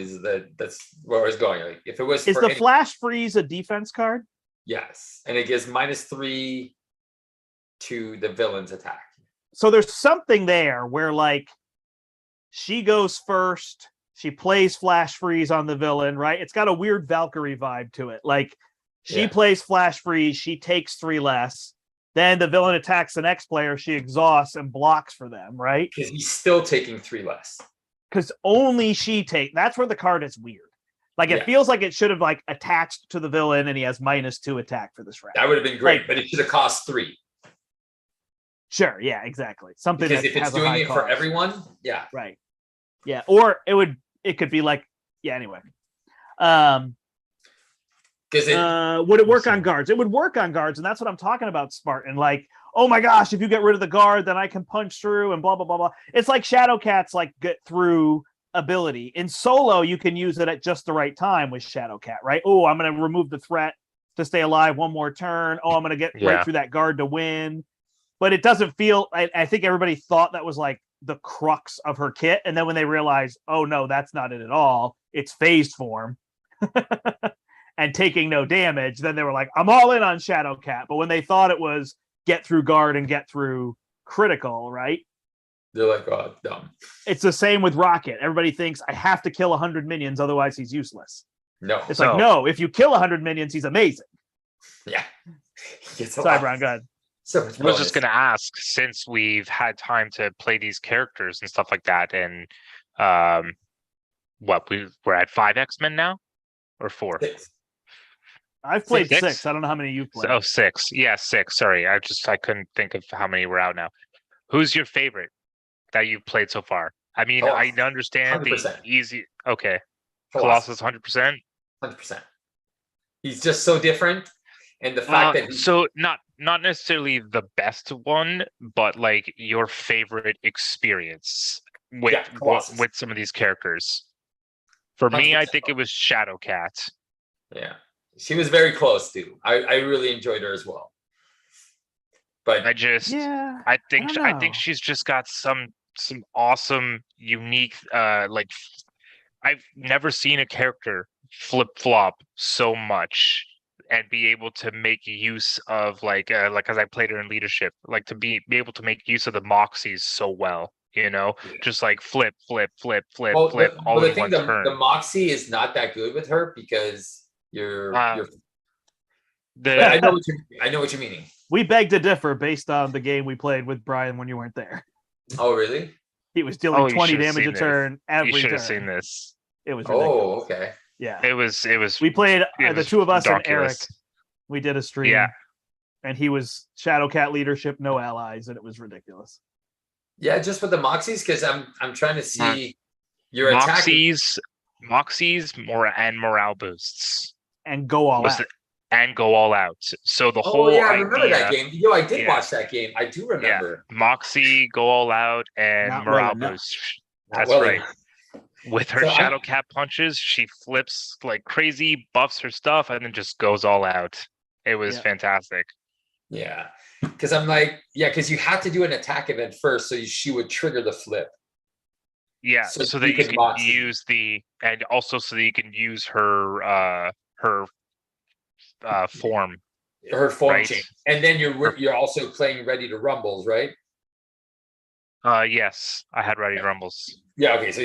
That's where I was going. Like, if it was, flash freeze a defense card? Yes, and it gives -3 to the villain's attack. So there's something there where like she goes first. She plays flash freeze on the villain, right? It's got a weird Valkyrie vibe to it. Like she plays flash freeze, she takes 3 less. Then the villain attacks the next player, she exhausts and blocks for them, right? Because he's still taking 3 less. Because only she that's where the card is weird. Like it feels like it should have like attached to the villain and he has -2 attack for this round. That would have been great, but it should have cost 3. Sure, yeah, exactly. Something because if it's doing it for everyone, right. Yeah, or it could be like, anyway. Would it work on guards? It would work on guards, and that's what I'm talking about, Spartan. Like, oh my gosh, if you get rid of the guard, then I can punch through and blah, blah, blah, blah. It's like Shadowcat's like get through ability. In solo, you can use it at just the right time with Shadowcat, right? Oh, I'm going to remove the threat to stay alive one more turn. Oh, I'm going to get right through that guard to win. but it doesn't feel. I think everybody thought that was like the crux of her kit, and then when they realized, oh no, that's not it at all. It's phased form. And taking no damage, then they were like, I'm all in on Shadowcat. But when they thought it was get through guard and get through critical, right? They're like, oh, dumb. It's the same with Rocket. Everybody thinks I have to kill 100 minions, otherwise he's useless. No. It's like, no, if you kill 100 minions, he's amazing. Yeah. Sorry, Brian, go ahead. So I was just going to ask, since we've had time to play these characters and stuff like that, and we're at 5 X-Men now? Or 4? 6. I've played 6. I don't know how many you've played. Oh, 6. Yeah, 6. Sorry. I couldn't think of how many were out now. Who's your favorite that you've played so far? I mean, I understand 100%. The easy. Okay. Colossus 100%? 100%. He's just so different. And the fact that. So, not necessarily the best one, but like your favorite experience with some of these characters. For me, I think it was Shadowcat. Yeah. She was very close too. I really enjoyed her as well. But I think she's just got some awesome, unique like I've never seen a character flip-flop so much and be able to make use of like as I played her in leadership, like to be able to make use of the Moxies so well. Just like flip, all in one turn. The Moxie is not that good with her because I know what you're meaning. We beg to differ based on the game we played with Brian when you weren't there. Oh, really? He was dealing 20 damage a turn every turn. You should have seen this. It was ridiculous. Oh, okay. Yeah. It was. We played the two of us and Eric. We did a stream. Yeah. And he was Shadowcat leadership, no allies, and it was ridiculous. Yeah, just with the Moxies, because I'm trying to see your Moxies and morale boosts. And go all out. And go all out. So the whole idea, I remember that game. I did watch that game. I do remember. Yeah. Moxie, go all out, and not morale boost. That's right. With her Shadowcat punches, she flips like crazy, buffs her stuff, and then just goes all out. It was fantastic. Yeah. Because I'm like, because you have to do an attack event first, so she would trigger the flip. Yeah, so that you can use and also so that you can use her form. Her form change. And then you're also playing Ready to Rumbles, right? Yes, I had Ready to Rumbles. Yeah, okay, so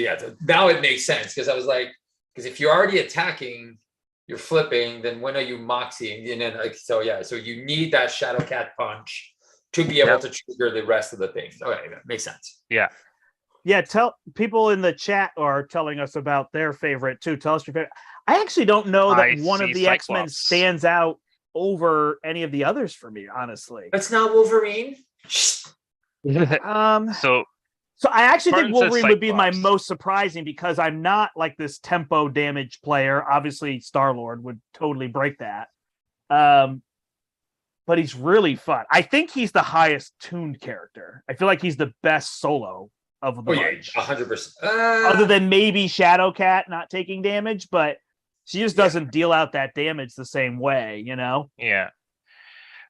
now it makes sense, because I was like, because if you're already attacking, you're flipping, then when are you moxieing? And then so you need that Shadowcat punch to be able to trigger the rest of the things. Okay, that makes sense. Yeah. Yeah, tell people in the chat are telling us about their favorite too. Tell us your favorite. I actually don't know that one of the Cyclops. X-Men stands out over any of the others for me, honestly. It's not Wolverine. So I actually think Wolverine would be my most surprising, because I'm not like this tempo damage player. Obviously, Star-Lord would totally break that. But he's really fun. I think he's the highest tuned character. I feel like he's the best solo of the bunch. 100%. Other than maybe Shadowcat not taking damage, but she just doesn't deal out that damage the same way, Yeah.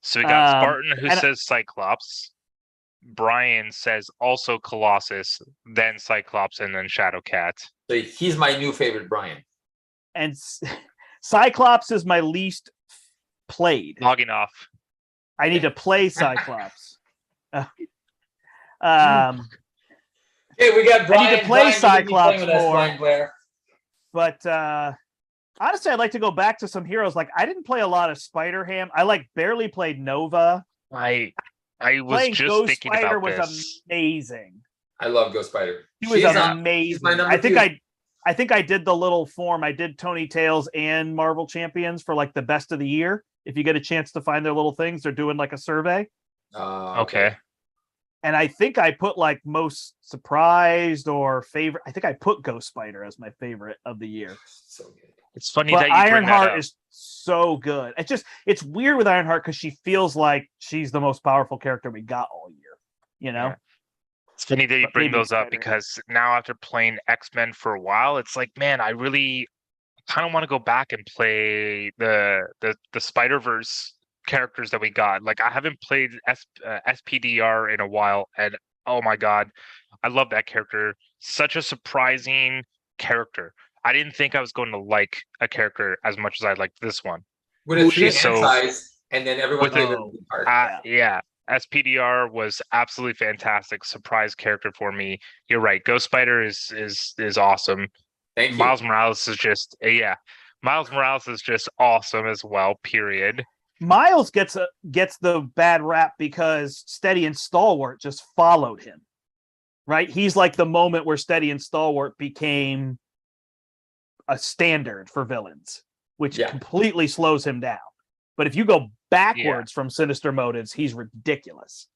So we got Spartan who says Cyclops. Brian says also Colossus, then Cyclops, and then Shadowcat. So he's my new favorite, Brian. And Cyclops is my least played. Logging off. I need to play Cyclops. Hey, we got Brian. I need to play Cyclops more. But honestly, I'd like to go back to some heroes. Like, I didn't play a lot of Spider-Ham. I barely played Nova. I was playing just Ghost thinking Spider about was this. Amazing. I love Ghost Spider. He was amazing. I think I did the little form. I did Tony Tales and Marvel Champions for like the best of the year. If you get a chance to find their little things, they're doing like a survey. Okay. And I think I put like most surprised or favorite. I think I put Ghost Spider as my favorite of the year. So good. It's funny that you Ironheart is so good. It's weird with Ironheart because she feels like she's the most powerful character we got all year. Yeah. It's funny that you bring those up, because now after playing X-Men for a while, it's like, man, I really kind of want to go back and play the Spider-Verse characters that we got. Like I haven't played SPDR in a while, and oh my god, I love that character. Such a surprising character. I didn't think I was going to like a character as much as I liked this one. With a 3 hand size, and then everyone played the card. Yeah. SPDR was absolutely fantastic. Surprise character for me. You're right. Ghost Spider is awesome. Thank you. Miles Morales is just Miles Morales is just awesome as well. Period. Miles gets the bad rap because Steady and Stalwart just followed him. Right? He's like the moment where Steady and Stalwart became a standard for villains, which completely slows him down. But if you go backwards from Sinister Motives, he's ridiculous.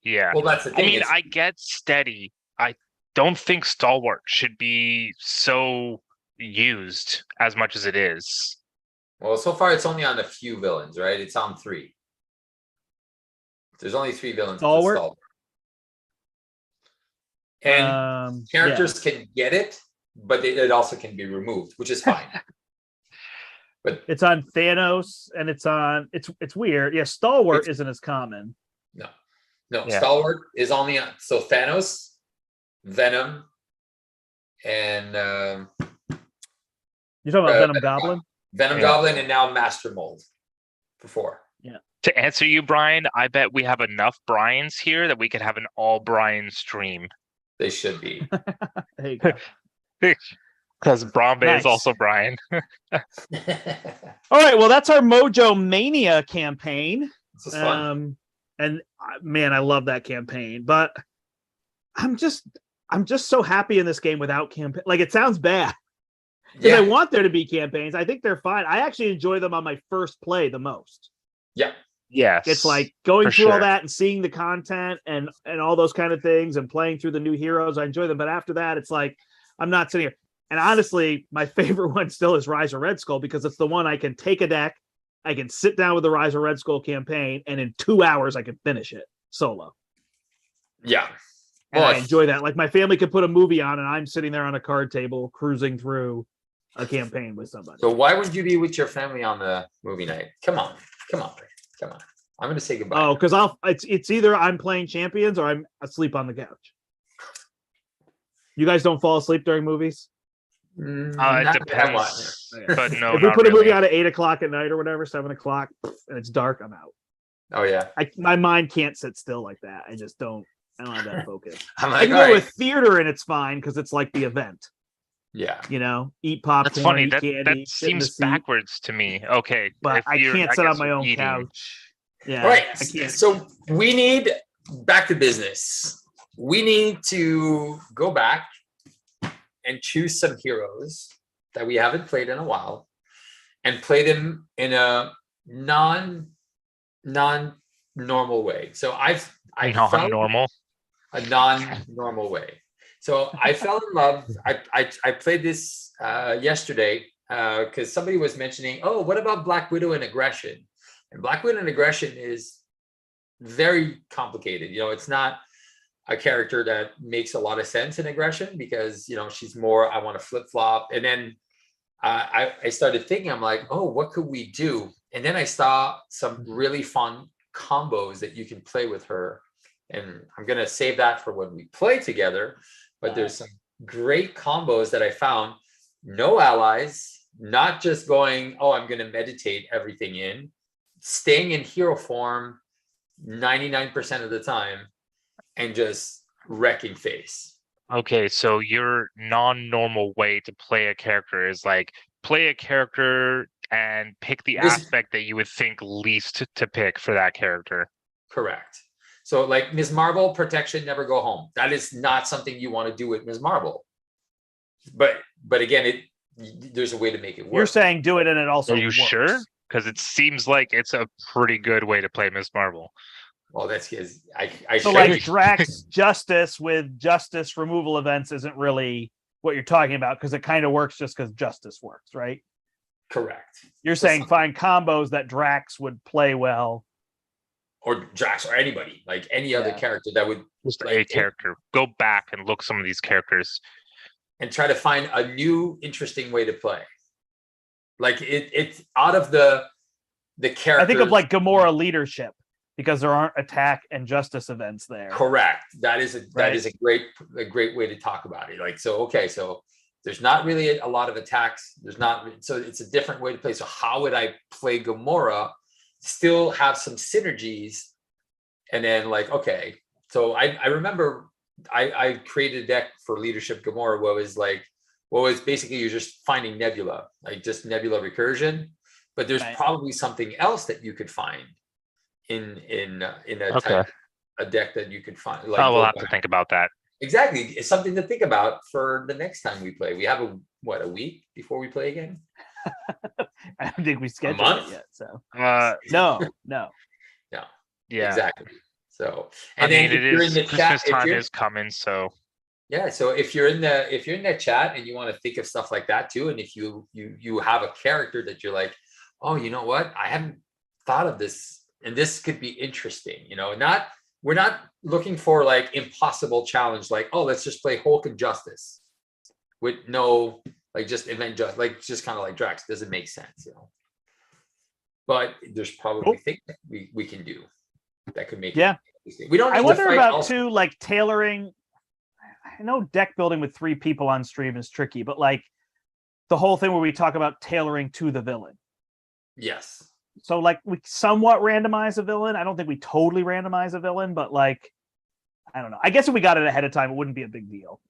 Yeah. Well, that's the thing. I mean, I get Steady. I don't think Stalwart should be so used as much as it is. Well, so far it's only on a few villains, right? It's on 3. There's only 3 villains. Stalwart. And characters can get it, but it also can be removed, which is fine. But it's on Thanos, and it's weird. Yeah, Stalwart isn't as common. No. Stalwart is only on Thanos, Venom, and you're talking about Venom Goblin? Venom Goblin, and now Master Mold for 4. Yeah. To answer you, Brian, I bet we have enough Brians here that we could have an all Brian stream. They should be. There you go. Because Brombe is also Brian. All right, well, that's our Mojo Mania campaign. This is fun. And man, I love that campaign. But I'm just so happy in this game without campaign. Like, it sounds bad. Because I want there to be campaigns. I think they're fine. I actually enjoy them on my first play the most. Yeah. Yes. It's like going through all that and seeing the content and all those kind of things and playing through the new heroes. I enjoy them. But after that, it's like, I'm not sitting here. And honestly, my favorite one still is Rise of Red Skull, because it's the one I can take a deck, I can sit down with the Rise of Red Skull campaign, and in 2 hours I can finish it solo. Yeah. And I enjoy that. Like, my family could put a movie on and I'm sitting there on a card table cruising through a campaign with somebody. So why would you be with your family on the movie night? Come on. I'm going to say goodbye. Oh, because it's either I'm playing Champions or I'm asleep on the couch. You guys don't fall asleep during movies? It depends. But no, if we put a movie on at 8:00 at night or whatever, 7:00, and it's dark, I'm out. Oh yeah. My mind can't sit still like that. I just don't. I don't have that focus. I'm like, I can go to a theater and it's fine because it's like the event. Yeah. You know, eat popcorn. That's funny. Eat candy, that seems backwards to me. Okay, but I can't sit on my own couch. Yeah. All right. So we need back to business. We need to go back and choose some heroes that we haven't played in a while and play them in a non-normal way. So I non-normal. A non-normal way. So I fell in love. I played this yesterday because somebody was mentioning, oh, what about Black Widow and Aggression? And Black Widow and Aggression is very complicated. You know, it's not a character that makes a lot of sense in Aggression because, you know, she's more, I want to flip-flop. And then I started thinking, I'm like, oh, what could we do? And then I saw some really fun combos that you can play with her. And I'm going to save that for when we play together. But there's some great combos that I found. No allies, not just going, oh, I'm going to meditate everything in. Staying in hero form 99% of the time and just wrecking face. Okay, so your non-normal way to play a character is like play a character and pick the aspect that you would think least to pick for that character. Correct. So like Ms. Marvel, protection, never go home. That is not something you want to do with Ms. Marvel. But again, there's a way to make it work. You're saying do it and it also Are you sure? Because it seems like it's a pretty good way to play Ms. Marvel. Well, that's because I so like Drax Justice with Justice removal events isn't really what you're talking about because it kind of works just because Justice works, right? Correct. You're saying find combos that Drax would play well. Or Drax or anybody, like any other character that would just a character. Go back and look some of these characters and try to find a new interesting way to play. Like it's out of the the characters. I think of like Gamora leadership because there aren't attack and justice events there. Correct. That is a great way to talk about it. Like, so there's not really a lot of attacks. So it's a different way to play. So how would I play Gamora, still have some synergies, and then like, okay. So I remember I created a deck for leadership Gamora what was basically you're just finding Nebula, like just Nebula recursion, but there's probably something else that you could find in a deck that you could find. Like, we'll have to think about that. Exactly, it's something to think about for the next time we play. We have a week before we play again. I don't think we scheduled it yet. So no. Yeah, exactly. So, and then if you're in the Christmas chat, time is coming. So yeah, so if you're in that chat and you want to think of stuff like that too, and if you have a character that you're like, oh, you know what, I haven't thought of this, and this could be interesting. We're not looking for like impossible challenge, like, oh, let's just play Hulk and Justice with no like just event just kind of like Drax. Doesn't make sense, But there's probably things that we can do that could make it interesting. We don't. I wonder about too, like tailoring. I know deck building with 3 people on stream is tricky, but like the whole thing where we talk about tailoring to the villain. Yes. So like we somewhat randomize a villain. I don't think we totally randomize a villain, but like, I don't know. I guess if we got it ahead of time, it wouldn't be a big deal.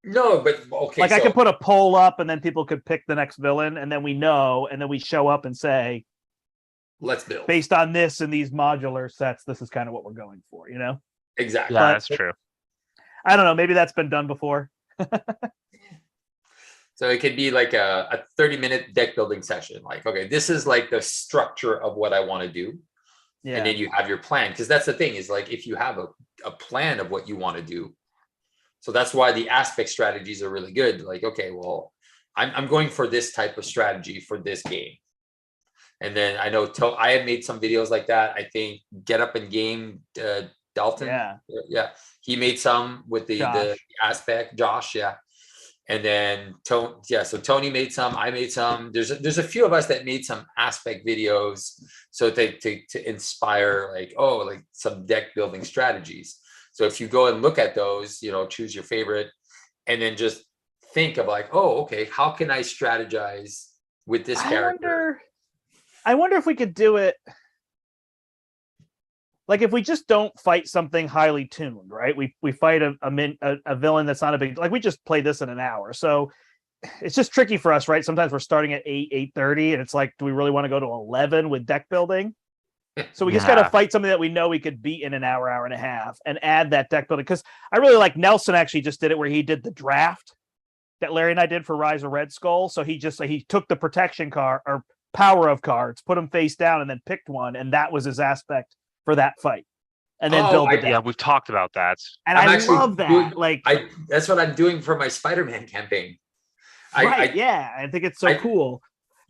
No, but okay. Like I could put a poll up and then people could pick the next villain, and then we know, and then we show up and say, let's build. Based on this and these modular sets, this is kind of what we're going for, Exactly. Yeah, that's true. I don't know. Maybe that's been done before. So it could be like a 30-minute deck building session. Like, okay, this is like the structure of what I want to do. Yeah. And then you have your plan. Because that's the thing is like, if you have a plan of what you want to do. So that's why the aspect strategies are really good. Like, okay, well, I'm going for this type of strategy for this game. And then I know I had made some videos like that. I think Get Up and Game, Dalton. Yeah. He made some with the aspect, Josh. Yeah. And then so Tony made some, I made some. There's a few of us that made some aspect videos so to inspire like some deck building strategies. So if you go and look at those, choose your favorite, and then just think of like, oh, okay, how can I strategize with this character? I wonder if we could do it. Like if we just don't fight something highly tuned, right? We fight a villain that's not a big, like we just played this in an hour. So it's just tricky for us, right? Sometimes we're starting at 8:30 and it's like, do we really want to go to 11 with deck building? So we just got to fight something that we know we could beat in an hour and a half and add that deck building. Because I really like Nelson actually just did it where he did the draft that Larry and I did for Rise of Red Skull. So he took the protection card or power of cards, put them face down and then picked one. And that was his aspect for that fight, and then build the deck. Yeah, we've talked about that, and I love that. That's what I'm doing for my Spider-Man campaign. I think it's so cool.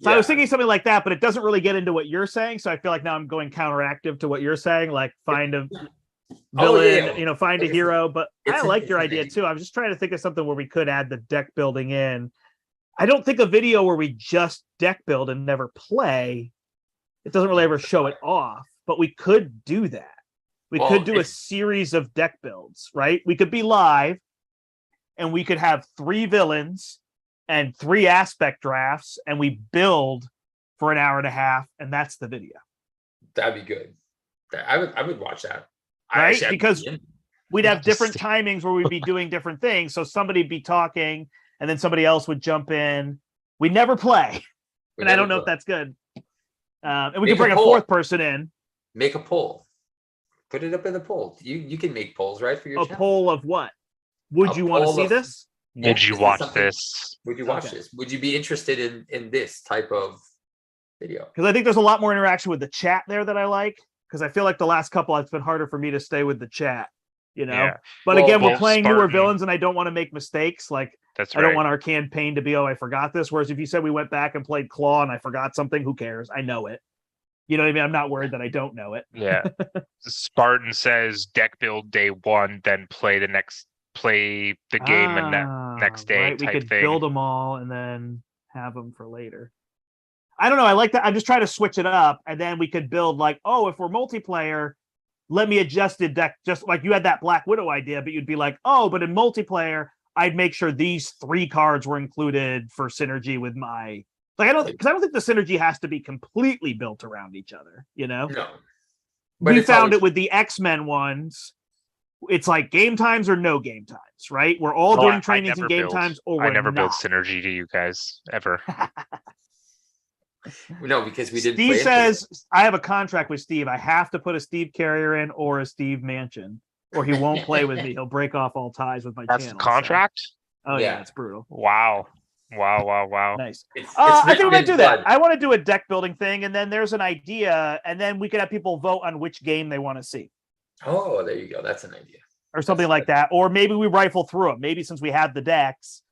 So I was thinking something like that, but it doesn't really get into what you're saying. So I feel like now I'm going counteractive to what you're saying, like find a villain, find a hero. But I like your idea too. I'm just trying to think of something where we could add the deck building in. I don't think a video where we just deck build and never play, it doesn't really ever show it off. But we could do that. We could do a series of deck builds, right? We could be live and we could have 3 villains and 3 aspect drafts and we build for an hour and a half and that's the video. That'd be good. I would watch that. Right? Because we'd have different timings where we'd be doing different things. So somebody'd be talking and then somebody else would jump in. We never play. And I don't know if that's good. And we could bring a 4th person in. Make a poll. Put it up in the poll. You can make polls, right? For your channel. Poll of what? Would you want to see this? Would you watch this? Would you watch this? Would you be interested in this type of video? Because I think there's a lot more interaction with the chat there that I like. Because I feel like the last couple, it's been harder for me to stay with the chat. Yeah. But again, we're playing newer villains, and I don't want to make mistakes. Like that's right. I don't want our campaign to be, I forgot this. Whereas if you said we went back and played Claw and I forgot something, who cares? I know it. You know what I mean? I'm not worried that I don't know it. Yeah. Spartan says deck build day 1, then play the game and next day. Right. We could build them all and then have them for later. I don't know. I like that. I'm just trying to switch it up, and then we could build like, oh, if we're multiplayer, let me adjust the deck. Just like you had that Black Widow idea, but you'd be like, oh, but in multiplayer, I'd make sure these 3 cards were included for synergy with my. Like I don't think the synergy has to be completely built around each other. You know, No. But we found it with the X-Men ones. It's like game times or no game times, right? We're all doing trainings and game times, or we're I never built not. synergy to you guys ever. No, because we didn't. Steve says I have a contract with Steve. I have to put a Steve Carrier in or a Steve Mansion, or he won't play with me. He'll break off all ties with my channel. That's the contract? So. Oh yeah, it's brutal. Wow. Nice. It's I think we might do that. I want to do a deck building thing, and then there's an idea, and then we could have people vote on which game they want to see. Oh, there you go. That's an idea. Or something like that. Or maybe we rifle through them. Maybe since we have the decks.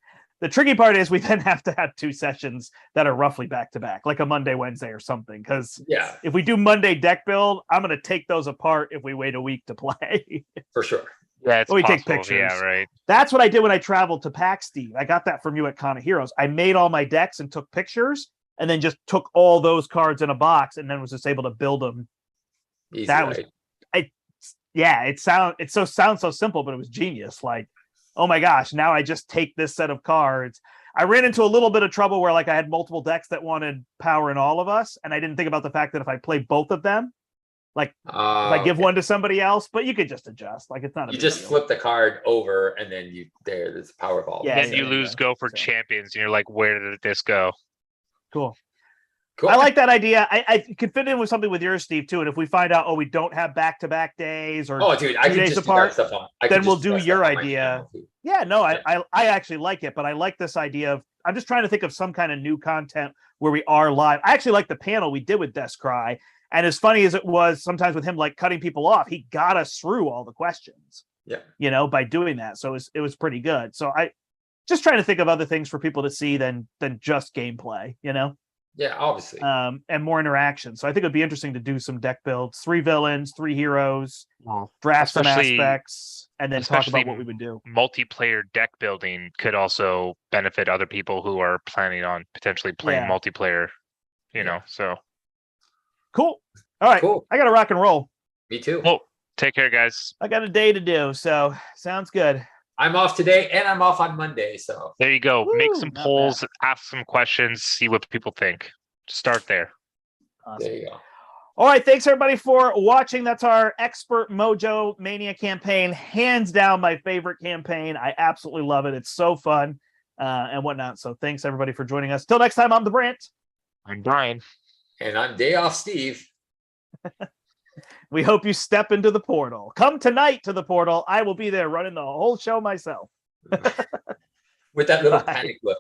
The tricky part is we then have to have 2 sessions that are roughly back to back, like a Monday, Wednesday or something. Because if we do Monday deck build, I'm going to take those apart if we wait a week to play. For sure. Yeah, it's we possible. Take pictures. Yeah, right. That's what I did when I traveled to PAX, Steve. I got that from you at Con of Heroes. I made all my decks and took pictures, and then just took all those cards in a box, and then was just able to build them. Easy, that was, it sounds so simple, but it was genius. Like, oh my gosh, now I just take this set of cards. I ran into a little bit of trouble where like I had multiple decks that wanted power in all of us, and I didn't think about the fact that if I play both of them, like if I give one to somebody else, but you could just adjust. Like it's not. You just flip the card over, and then there's power ball. Yeah, and you lose go for champions, and you're like, where did this go? Cool. I like that idea. I could fit in with something with yours, Steve, too. And if we find out, we don't have back-to-back days or 2 days apart, then we'll do your idea. Yeah, no, I actually like it, but I like this idea of I'm just trying to think of some kind of new content where we are live. I actually like the panel we did with Descry. And as funny as it was sometimes with him like cutting people off, he got us through all the questions. Yeah. By doing that. So it was pretty good. So I just trying to think of other things for people to see than just gameplay, Yeah, obviously. And more interaction. So I think it'd be interesting to do some deck builds, 3 villains, 3 heroes, draft some aspects, and then talk about what we would do. Multiplayer deck building could also benefit other people who are planning on potentially playing multiplayer, so. Cool. All right. Cool. I got to rock and roll. Me too. Well, take care, guys. I got a day to do, so sounds good. I'm off today, and I'm off on Monday, so. There you go. Make some polls, ask some questions, see what people think. Start there. Awesome. There you go. All right. Thanks, everybody, for watching. That's our Expert Mojo Mania campaign. Hands down, my favorite campaign. I absolutely love it. It's so fun and whatnot. So thanks, everybody, for joining us. Till next time, I'm the Brandt. I'm Brian. And I'm Day Off Steve. We hope you step into the portal. Come tonight to the portal. I will be there running the whole show myself. With that little panic look.